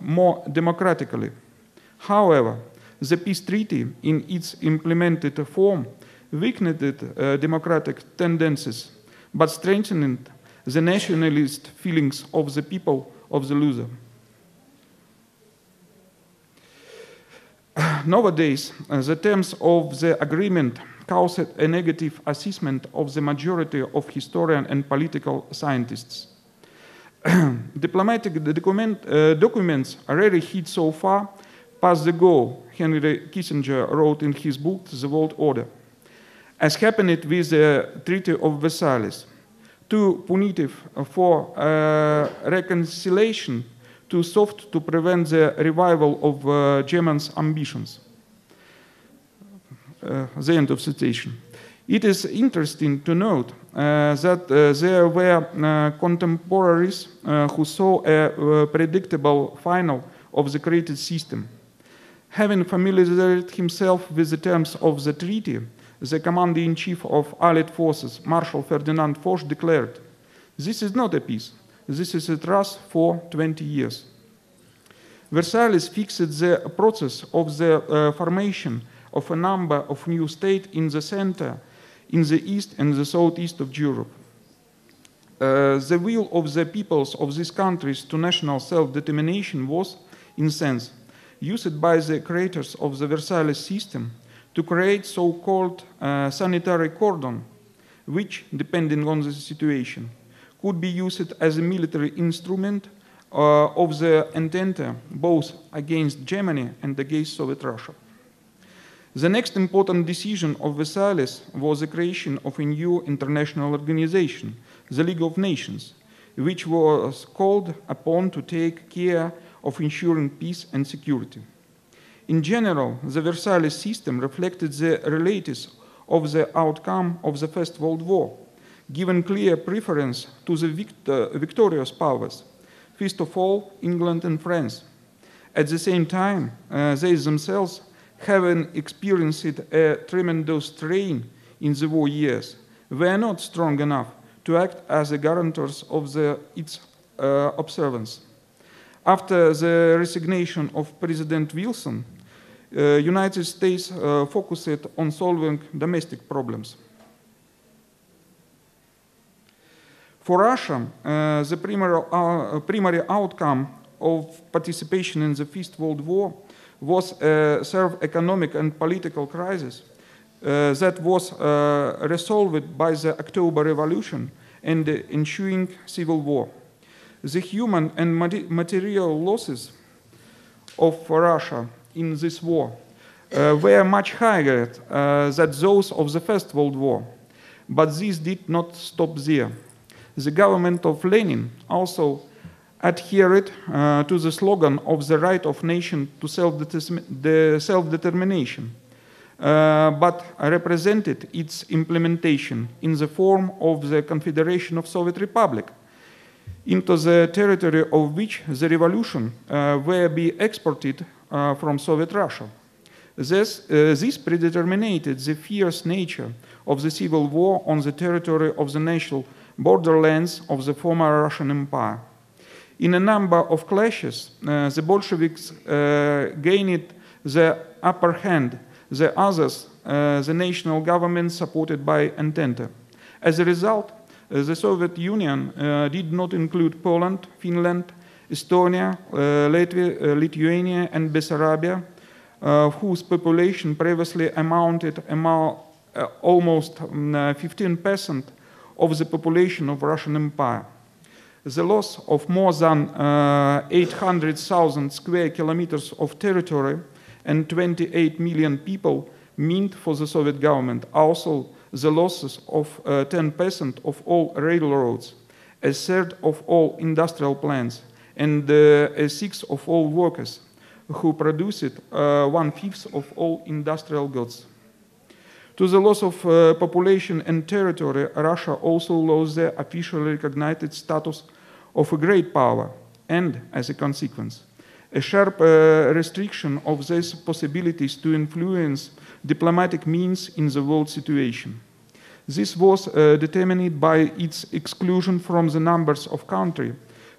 more democratically. However, the peace treaty in its implemented form weakened democratic tendencies, but strengthened the nationalist feelings of the people of the loser. Nowadays, the terms of the agreement caused a negative assessment of the majority of historians and political scientists. Diplomatic documents rarely hit so far past the goal, Henry Kissinger wrote in his book, The World Order. As happened with the Treaty of Versailles, too punitive for reconciliation, too soft to prevent the revival of Germans' ambitions. The end of citation. It is interesting to note that there were contemporaries who saw a predictable final of the created system. Having familiarized himself with the terms of the treaty, the commander-in-chief of Allied forces, Marshal Ferdinand Foch, declared, "This is not a peace. This is a truce for 20 years." Versailles fixed the process of the formation of a number of new states in the center, in the east and the southeast of Europe. The will of the peoples of these countries to national self-determination was, in a sense, used by the creators of the Versailles system to create so-called sanitary cordon, which, depending on the situation, could be used as a military instrument of the Entente, both against Germany and against Soviet Russia. The next important decision of Versailles was the creation of a new international organization, the League of Nations, which was called upon to take care of ensuring peace and security. In general, the Versailles system reflected the realities of the outcome of the First World War, given clear preference to the victorious powers, first of all, England and France. At the same time, they themselves, having experienced a tremendous strain in the war years, were not strong enough to act as the guarantors of its observance. After the resignation of President Wilson, United States focused on solving domestic problems. For Russia, the primary outcome of participation in the First World War was a severe economic and political crisis that was resolved by the October Revolution and the ensuing civil war. The human and material losses of Russia in this war were much higher than those of the First World War, but this did not stop there. The government of Lenin also adhered to the slogan of the right of nation to self-determination, but represented its implementation in the form of the Confederation of Soviet Republic, into the territory of which the revolution were be exported from Soviet Russia. This predetermined the fierce nature of the civil war on the territory of the national borderlands of the former Russian Empire. In a number of clashes, the Bolsheviks gained the upper hand, the others, the national government supported by Entente. As a result, the Soviet Union did not include Poland, Finland, Estonia, Latvia, Lithuania, and Bessarabia, whose population previously amounted almost 15% of the population of Russian Empire. The loss of more than 800,000 square kilometers of territory and 28 million people meant for the Soviet government also the losses of 10% of all railroads, a third of all industrial plants, and a sixth of all workers, who produced 1/5 of all industrial goods. To the loss of population and territory, Russia also lost the officially recognized status of a great power, and, as a consequence, a sharp restriction of these possibilities to influence diplomatic means in the world situation. This was determined by its exclusion from the numbers of countries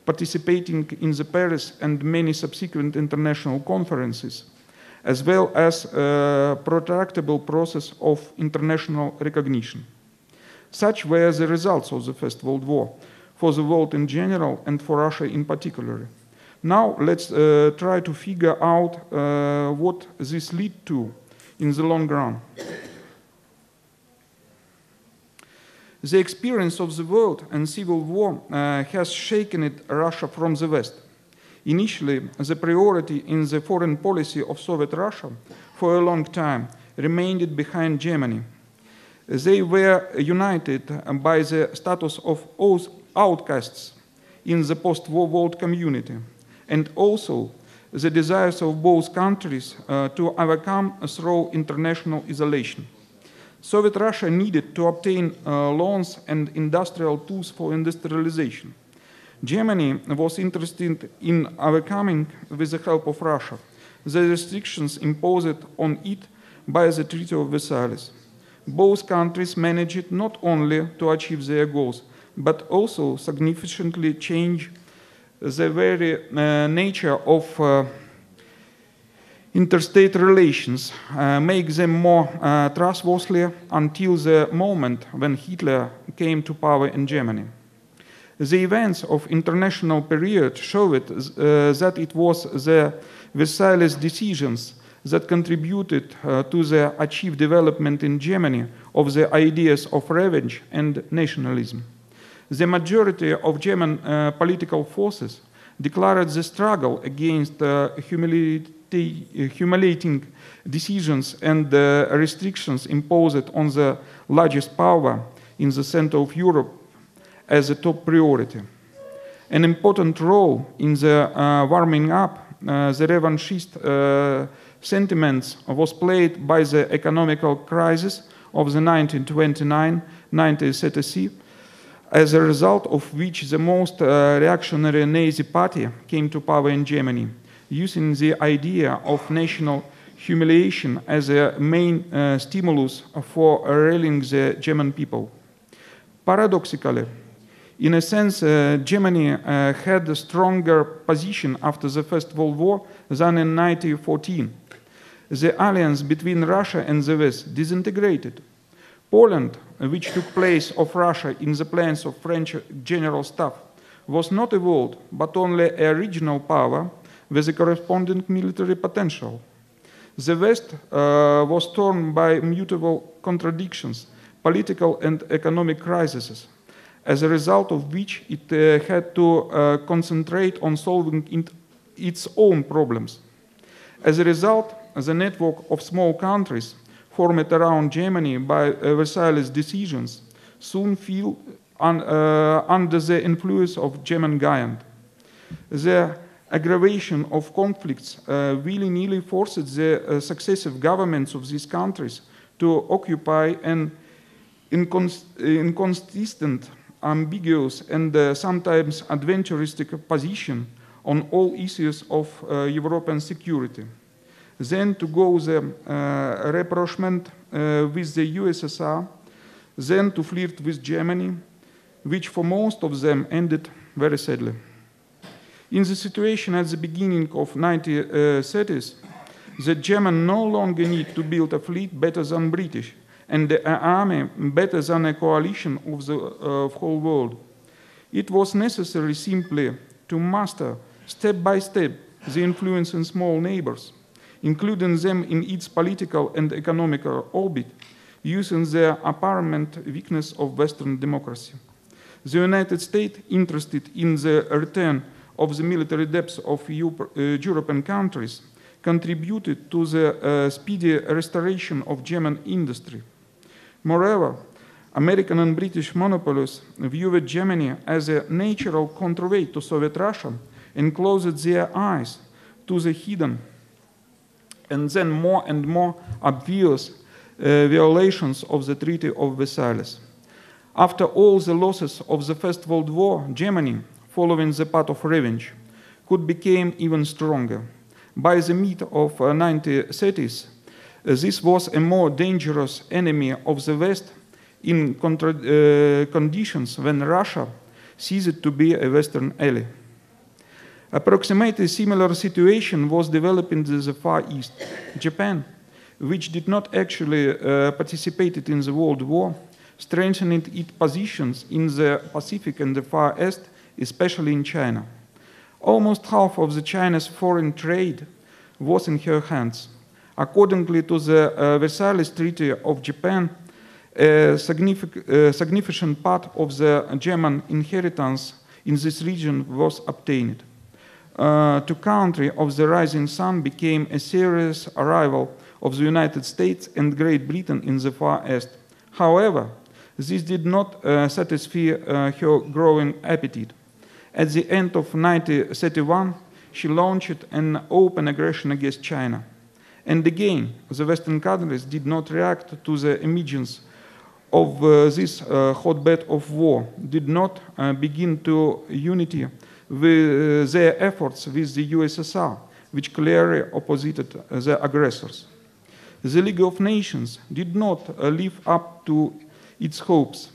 participating in the Paris and many subsequent international conferences, as well as a protractable process of international recognition. Such were the results of the First World War, for the world in general and for Russia in particular. Now let's try to figure out what this led to in the long run. The experience of the world and civil war has shaken Russia from the West. Initially, the priority in the foreign policy of Soviet Russia for a long time remained behind Germany. They were united by the status of outcasts in the post-war world community, and also the desires of both countries to overcome through international isolation. Soviet Russia needed to obtain loans and industrial tools for industrialization. Germany was interested in overcoming, with the help of Russia, the restrictions imposed on it by the Treaty of Versailles. Both countries managed not only to achieve their goals, but also significantly change the very nature of interstate relations, make them more trustworthy until the moment when Hitler came to power in Germany. The events of international period showed that it was the Versailles decisions that contributed to the achieved development in Germany of the ideas of revenge and nationalism. The majority of German political forces declared the struggle against humiliating decisions and restrictions imposed on the largest power in the center of Europe as a top priority. An important role in the warming up the revanchist sentiments was played by the economical crisis of the 1929-1930 as a result of which the most reactionary Nazi party came to power in Germany, using the idea of national humiliation as a main stimulus for rallying the German people. Paradoxically, in a sense, Germany had a stronger position after the First World War than in 1914. The alliance between Russia and the West disintegrated. Poland, which took place of Russia in the plans of French General Staff, was not a world, but only a regional power with a corresponding military potential. The West was torn by mutable contradictions, political and economic crises, as a result of which it had to concentrate on solving its own problems. As a result, the network of small countries formed around Germany by Versailles decisions soon fell under the influence of German giant. The aggravation of conflicts willy-nilly forced the successive governments of these countries to occupy an inconsistent, ambiguous, and sometimes adventuristic position on all issues of European security. Then to go the rapprochement with the USSR, then to flirt with Germany, which for most of them ended very sadly. In the situation at the beginning of 1930s, the Germans no longer need to build a fleet better than British and an army better than a coalition of the whole world. It was necessary simply to master, step by step, the influence in small neighbors, including them in its political and economical orbit, using the apparent weakness of Western democracy. The United States, interested in the return of the military depths of European countries, contributed to the speedy restoration of German industry. Moreover, American and British monopolies viewed Germany as a natural counterweight to Soviet Russia and closed their eyes to the hidden and then more and more obvious violations of the Treaty of Versailles. After all the losses of the First World War, Germany, following the path of revenge, could become even stronger. By the mid of 1930s, this was a more dangerous enemy of the West in conditions when Russia ceased to be a Western ally. Approximately similar situation was developing in the Far East. Japan, which did not actually participate in the World War, strengthened its positions in the Pacific and the Far East, especially in China. Almost half of the China's foreign trade was in her hands. Accordingly to the Versailles Treaty of Japan, a significant part of the German inheritance in this region was obtained. To country of the rising sun became a serious rival of the United States and Great Britain in the Far East. However, this did not satisfy her growing appetite. At the end of 1931, she launched an open aggression against China. And again, the Western countries did not react to the emergence of this hotbed of war, did not begin to unity with their efforts with the USSR, which clearly opposed the aggressors. The League of Nations did not live up to its hopes.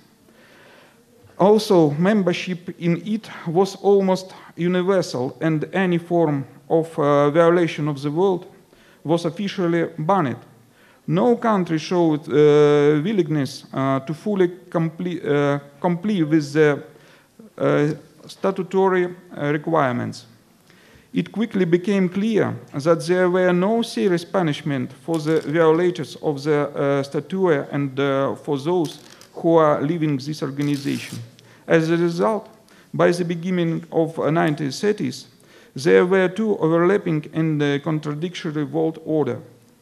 Also, membership in it was almost universal, and any form of violation of the world was officially banned. No country showed willingness to fully comply with the statutory requirements. It quickly became clear that there were no serious punishment for the violators of the statute and for those who are leaving this organization. As a result, by the beginning of the 1930s, there were two overlapping and contradictory world orders.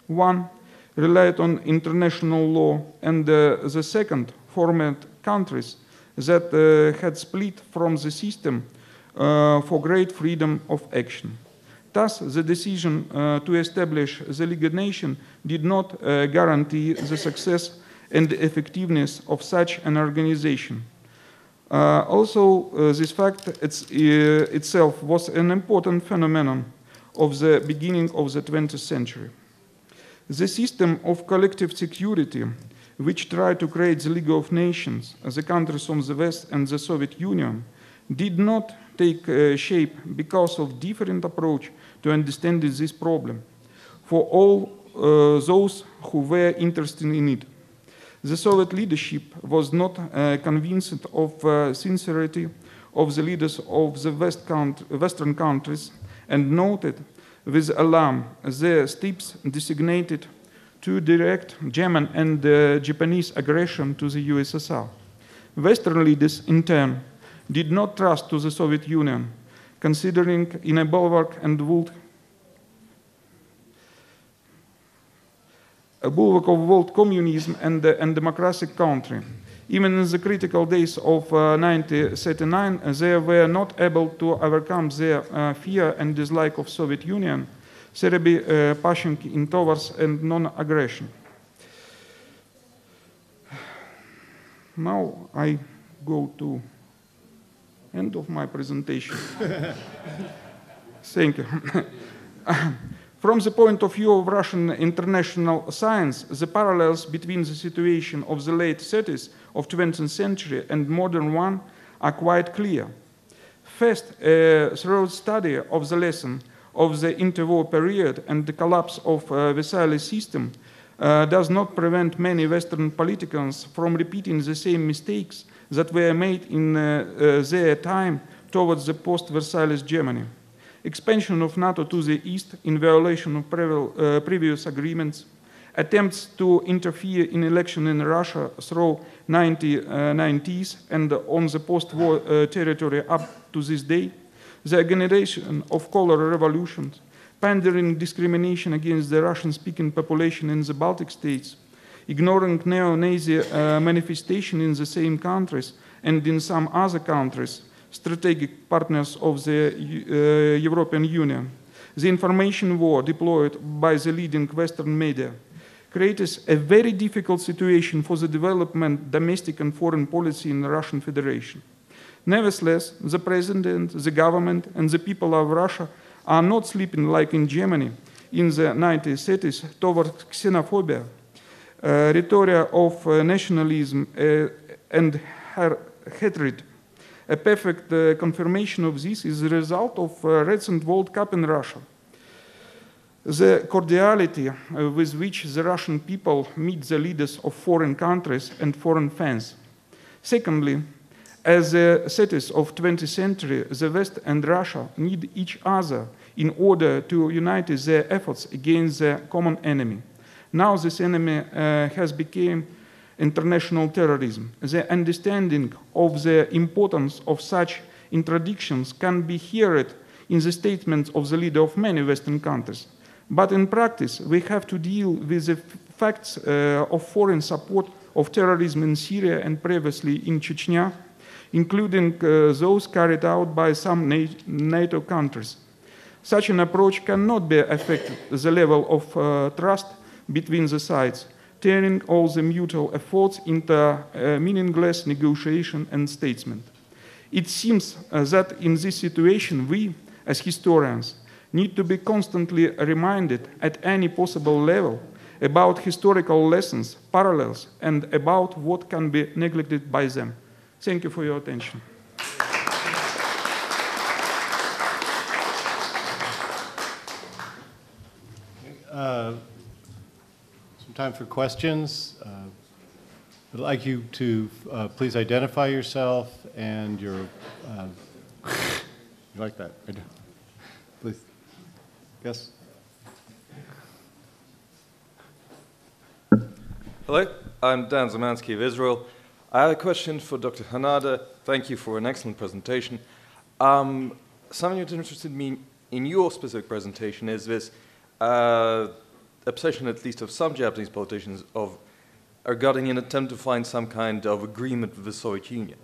One relied on international law, and the second formed countries that had split from the system for great freedom of action. Thus, the decision to establish the League of Nations did not guarantee the success and effectiveness of such an organization. This fact itself was an important phenomenon of the beginning of the 20th century. The system of collective security, which tried to create the League of Nations, the countries of the West and the Soviet Union, did not take shape because of different approach to understanding this problem for all those who were interested in it. The Soviet leadership was not convinced of sincerity of the leaders of the Western countries and noted with alarm the steps designated to direct German and Japanese aggression to the USSR. Western leaders, in turn, did not trust to the Soviet Union, considering in a bulwark of world communism and democratic country. Even in the critical days of 1939, they were not able to overcome their fear and dislike of Soviet Union, thereby pushing in towards non-aggression. Now I go to end of my presentation. Thank you. From the point of view of Russian international science, the parallels between the situation of the late 30s of 20th century and modern one are quite clear. First, a thorough study of the lesson of the interwar period and the collapse of Versailles system does not prevent many Western politicians from repeating the same mistakes that were made in their time towards the post-Versailles Germany. Expansion of NATO to the east in violation of previous agreements, attempts to interfere in election in Russia through 1990s and on the post-war territory up to this day, the organization of color revolutions, pandering discrimination against the Russian-speaking population in the Baltic states, ignoring neo-Nazi manifestation in the same countries and in some other countries, strategic partners of the European Union. The information war deployed by the leading Western media creates a very difficult situation for the development domestic and foreign policy in the Russian Federation. Nevertheless, the president, the government, and the people of Russia are not sleeping like in Germany in the 1930s towards xenophobia, rhetoric of nationalism and hatred. A perfect confirmation of this is the result of recent World Cup in Russia. The cordiality with which the Russian people meet the leaders of foreign countries and foreign fans. Secondly, as the cities of 20th century, the West and Russia need each other in order to unite their efforts against the common enemy. Now this enemy has become international terrorism. The understanding of the importance of such interdictions can be heard in the statements of the leader of many Western countries. But in practice, we have to deal with the facts of foreign support of terrorism in Syria and previously in Chechnya, including those carried out by some NATO countries. Such an approach cannot be affect the level of trust between the sides, turning all the mutual efforts into meaningless negotiation and statement. It seems that in this situation we, as historians, need to be constantly reminded at any possible level about historical lessons, parallels, and about what can be neglected by them. Thank you for your attention. Some time for questions. I'd like you to please identify yourself and your. You like that? I do. Please. Yes. Hello, I'm Dan Zamansky of Israel. I have a question for Dr. Hanada. Thank you for an excellent presentation. Something that interested me in your specific presentation is this obsession, at least of some Japanese politicians, regarding an attempt to find some kind of agreement with the Soviet Union.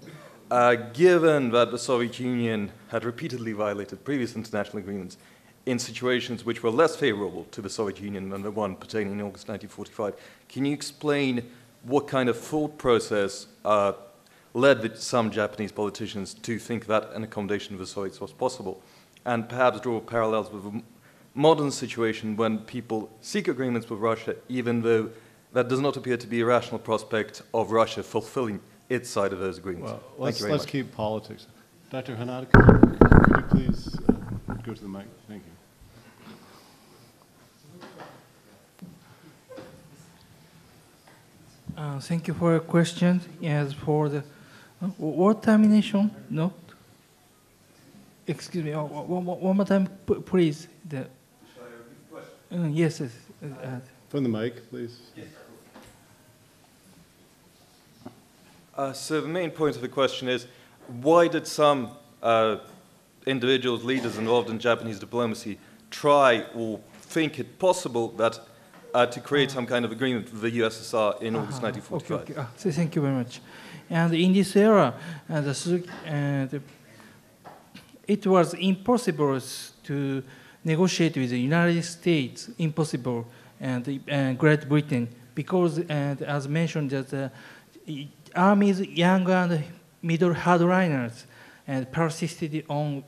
Given that the Soviet Union had repeatedly violated previous international agreements in situations which were less favorable to the Soviet Union than the one pertaining in August 1945, can you explain what kind of thought process led some Japanese politicians to think that an accommodation of the Soviets was possible, and perhaps draw parallels with the modern situation when people seek agreements with Russia, even though that does not appear to be a rational prospect of Russia fulfilling its side of those agreements. Well, Thank you very let's much. keep politics. Dr. Hanada, could you please go to the mic? Thank you. Thank you for your question. As for the what termination? No. Excuse me. One more time, please. Yes. Yes. From the mic, please. So the main point of the question is, why did some individuals, leaders involved in Japanese diplomacy try or think it possible that to create some kind of agreement with the USSR in August 1945? Okay. So thank you very much. And in this era, it was impossible to negotiate with the United States, impossible, and Great Britain, because, as mentioned, that the army's young and middle hardliners and persisted on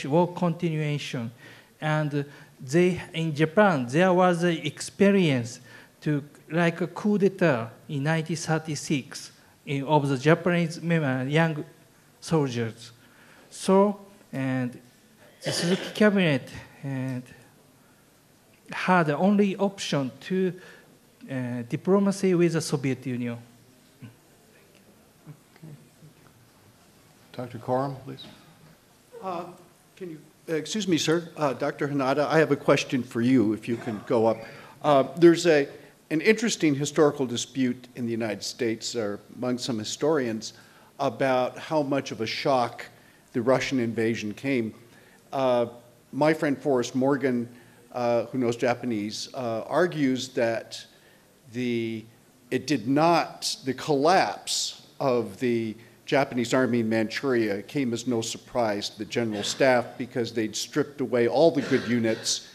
war continuation. And in Japan, there was an experience to like a coup d'etat in 1936 of the Japanese young soldiers. So, and the Suzuki cabinet had the only option to diplomacy with the Soviet Union. Dr. Coram, please. Can you, excuse me, sir, Dr. Hanada, I have a question for you, if you can go up. There's an interesting historical dispute in the United States, or among some historians, about how much of a shock the Russian invasion came. My friend Forrest Morgan, who knows Japanese, argues that the collapse of the Japanese army in Manchuria came as no surprise to the general staff because they'd stripped away all the good units.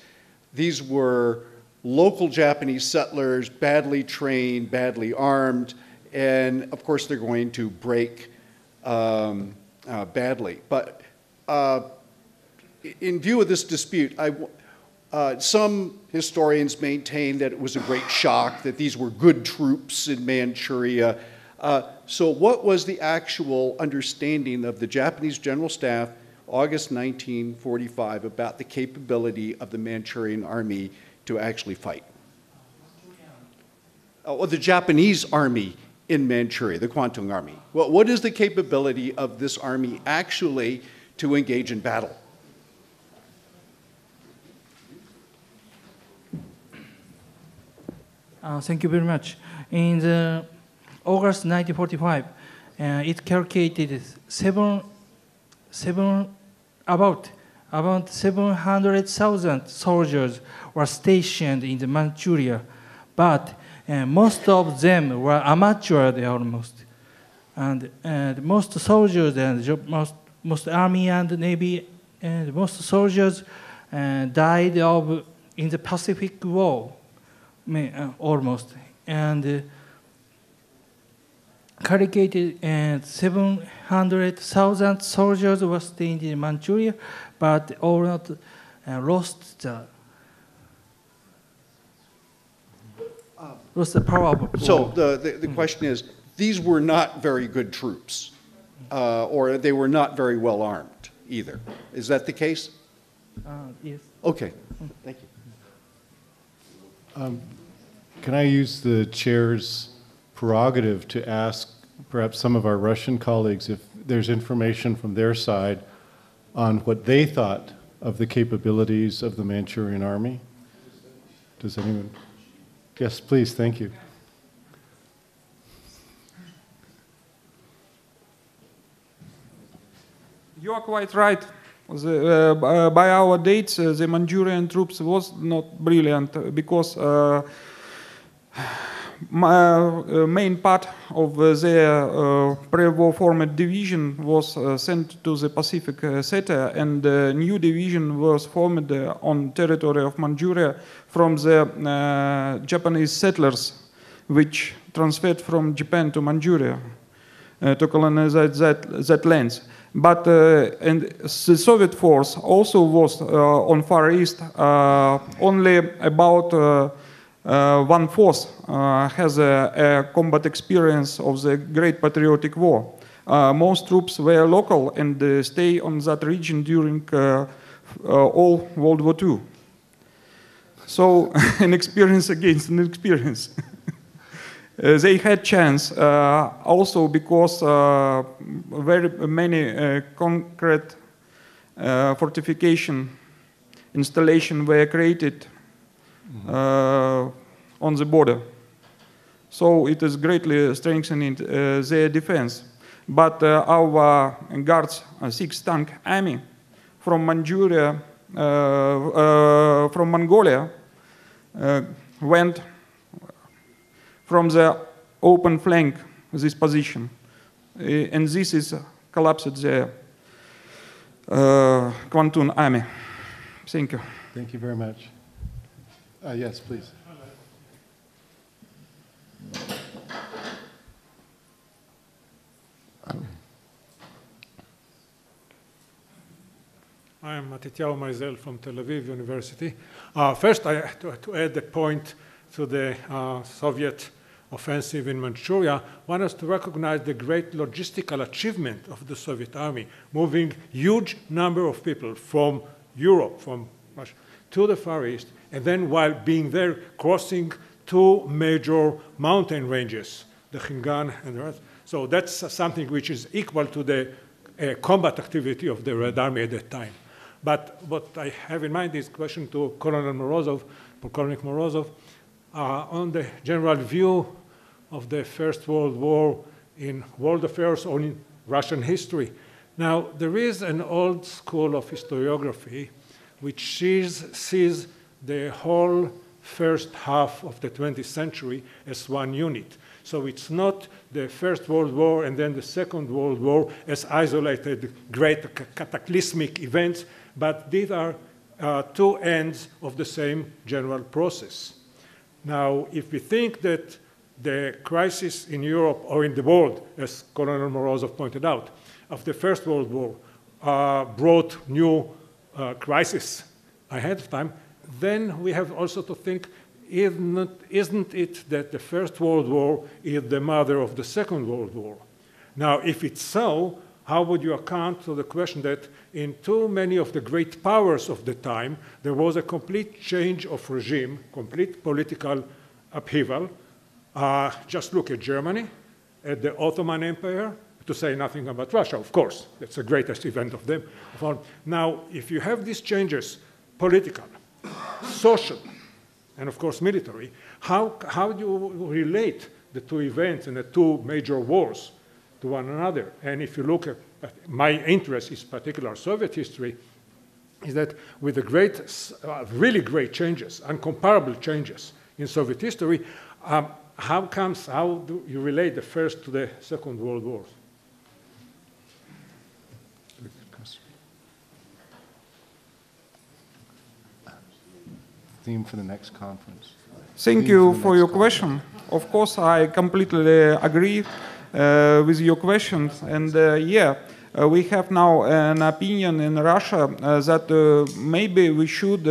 These were local Japanese settlers, badly trained, badly armed, and of course they're going to break badly. But in view of this dispute, some historians maintain that it was a great shock, that these were good troops in Manchuria. So what was the actual understanding of the Japanese General Staff, August 1945, about the capability of the Manchurian army to actually fight? Or the Japanese army in Manchuria, the Kwantung army. Well, what is the capability of this army actually to engage in battle? Thank you very much. In the August 1945, it calculated about 700,000 soldiers were stationed in the Manchuria, but most of them were amateur almost, and most soldiers and most army and navy and most soldiers died in the Pacific War, almost, and calculated 700,000 soldiers were staying in Manchuria, but all not lost the power of war. So the question is, these were not very good troops, or they were not very well armed either. Is that the case? Yes. Okay, thank you. Can I use the chair's prerogative to ask perhaps some of our Russian colleagues if there's information from their side on what they thought of the capabilities of the Manchurian army? Does anyone? Yes, please, thank you. You are quite right. By our dates, the Manchurian troops was not brilliant because main part of their pre-war formed division was sent to the Pacific theater, and a new division was formed on territory of Manchuria from the Japanese settlers, which transferred from Japan to Manchuria. to colonize that lands. But and the Soviet force also was on Far East. Only about 1/4 has a combat experience of the Great Patriotic War. Most troops were local and stay on that region during all World War II. So an experience against an experience. They had chance also because very many concrete fortification installation were created on the border. So it is greatly strengthening their defense. But our Guards, 6th Tank Army from Manchuria, from Mongolia, went from the open flank, this position. And this is collapsed the Kwantung Army. Thank you. Thank you very much. Yes, please. I am Matityahu Maizel from Tel Aviv University. First, I have to add a point to the Soviet offensive in Manchuria. One is to recognize the great logistical achievement of the Soviet army, moving huge number of people from Europe, from Russia, to the Far East, and then while being there, crossing 2 major mountain ranges, the Khingan and the rest. So that's something which is equal to the combat activity of the Red Army at that time. But what I have in mind is a question to Colonel Morozov, Polkovnik Morozov, on the general view of the First World War in world affairs or in Russian history. Now, there is an old school of historiography which sees the whole first half of the 20th century as one unit. So it's not the First World War and then the Second World War as isolated great cataclysmic events, but these are 2 ends of the same general process. Now, if we think that the crisis in Europe or in the world, as Colonel Morozov pointed out, of the First World War brought new crisis ahead of time, then we have also to think, isn't it that the First World War is the mother of the Second World War? Now, if it's so, how would you account for the question that in too many of the great powers of the time, there was a complete change of regime, complete political upheaval? Just look at Germany, at the Ottoman Empire, to say nothing about Russia, of course. That's the greatest event of them. Now, if you have these changes, political, social, and of course military, how do you relate the 2 events and the 2 major wars to one another? And if you look at my interest is particular Soviet history, is that with the great, really great changes, incomparable changes in Soviet history, how do you relate the First to the Second World War? Theme for the next conference. Thank you for your question. Of course, I completely agree with your question. And we have now an opinion in Russia that maybe we should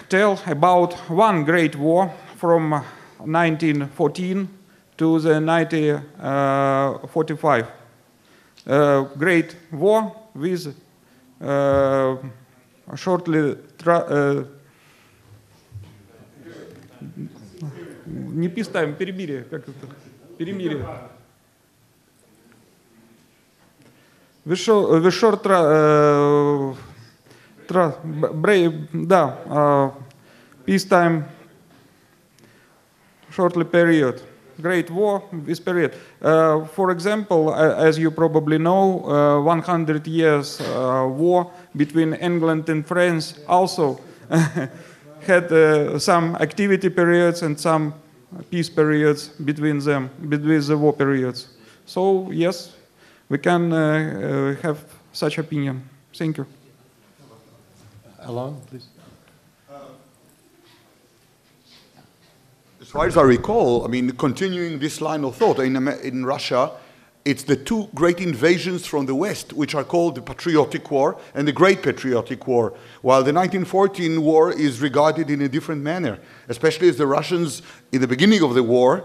tell about one great war from 1914 to the 1945. Great war with shortly не peace time, перемирие, как это? Перемирие. The short peace time, shortly period. Great war, this period. For example, as you probably know, 100 years war between England and France also had some activity periods and some peace periods between them, between the war periods. So yes, we can have such opinion. Thank you. Alon, please. As far as I recall, I mean, continuing this line of thought, in Russia, it's the two great invasions from the West, which are called the Patriotic War and the Great Patriotic War, while the 1914 war is regarded in a different manner, especially as the Russians, in the beginning of the war,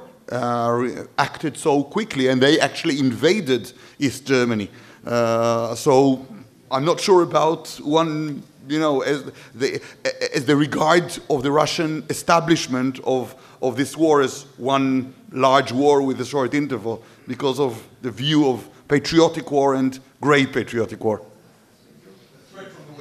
acted so quickly, and they actually invaded East Germany. So I'm not sure about one, you know, as the regard of the Russian establishment of this war as one large war with a short interval, because of the view of patriotic war and great patriotic war. Straight from the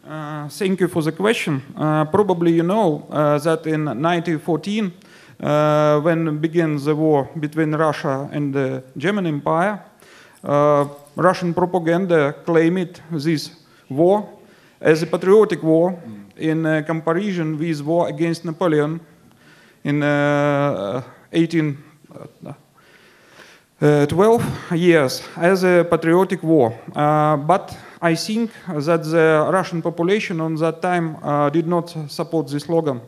West. Thank you for the question. Probably you know that in 1914, when began the war between Russia and the German Empire, Russian propaganda claimed this war as a patriotic war in comparison with war against Napoleon in 1812 years as a patriotic war. But I think that the Russian population on that time did not support this slogan,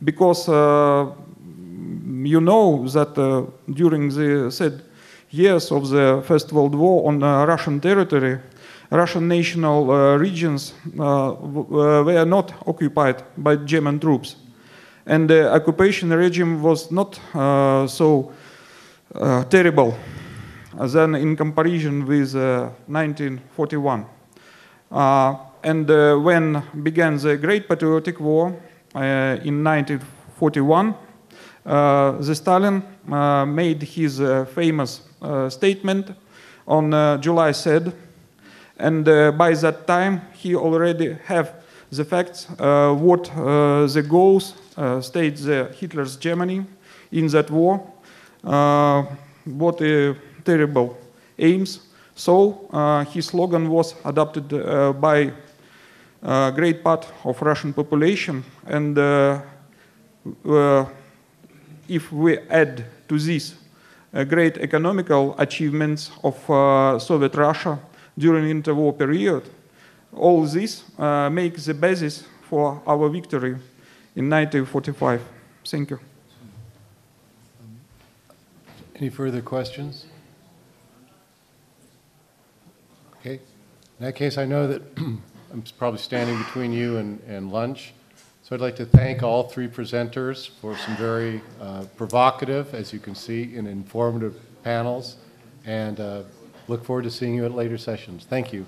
because you know that during the said years of the First World War on Russian territory, Russian national regions were not occupied by German troops. And the occupation regime was not so terrible than in comparison with 1941. And when began the Great Patriotic War in 1941, the Stalin made his famous statement on July 3rd. And by that time, he already have the facts, what the goals states Hitler's Germany in that war, what terrible aims. So his slogan was adopted by a great part of Russian population. And if we add to this great economical achievements of Soviet Russia during interwar period, all this makes the basis for our victory in 1945. Thank you. Any further questions? Okay. In that case, I know that I'm probably standing between you and lunch. So I'd like to thank all three presenters for some very provocative, as you can see, and informative panels, and look forward to seeing you at later sessions. Thank you.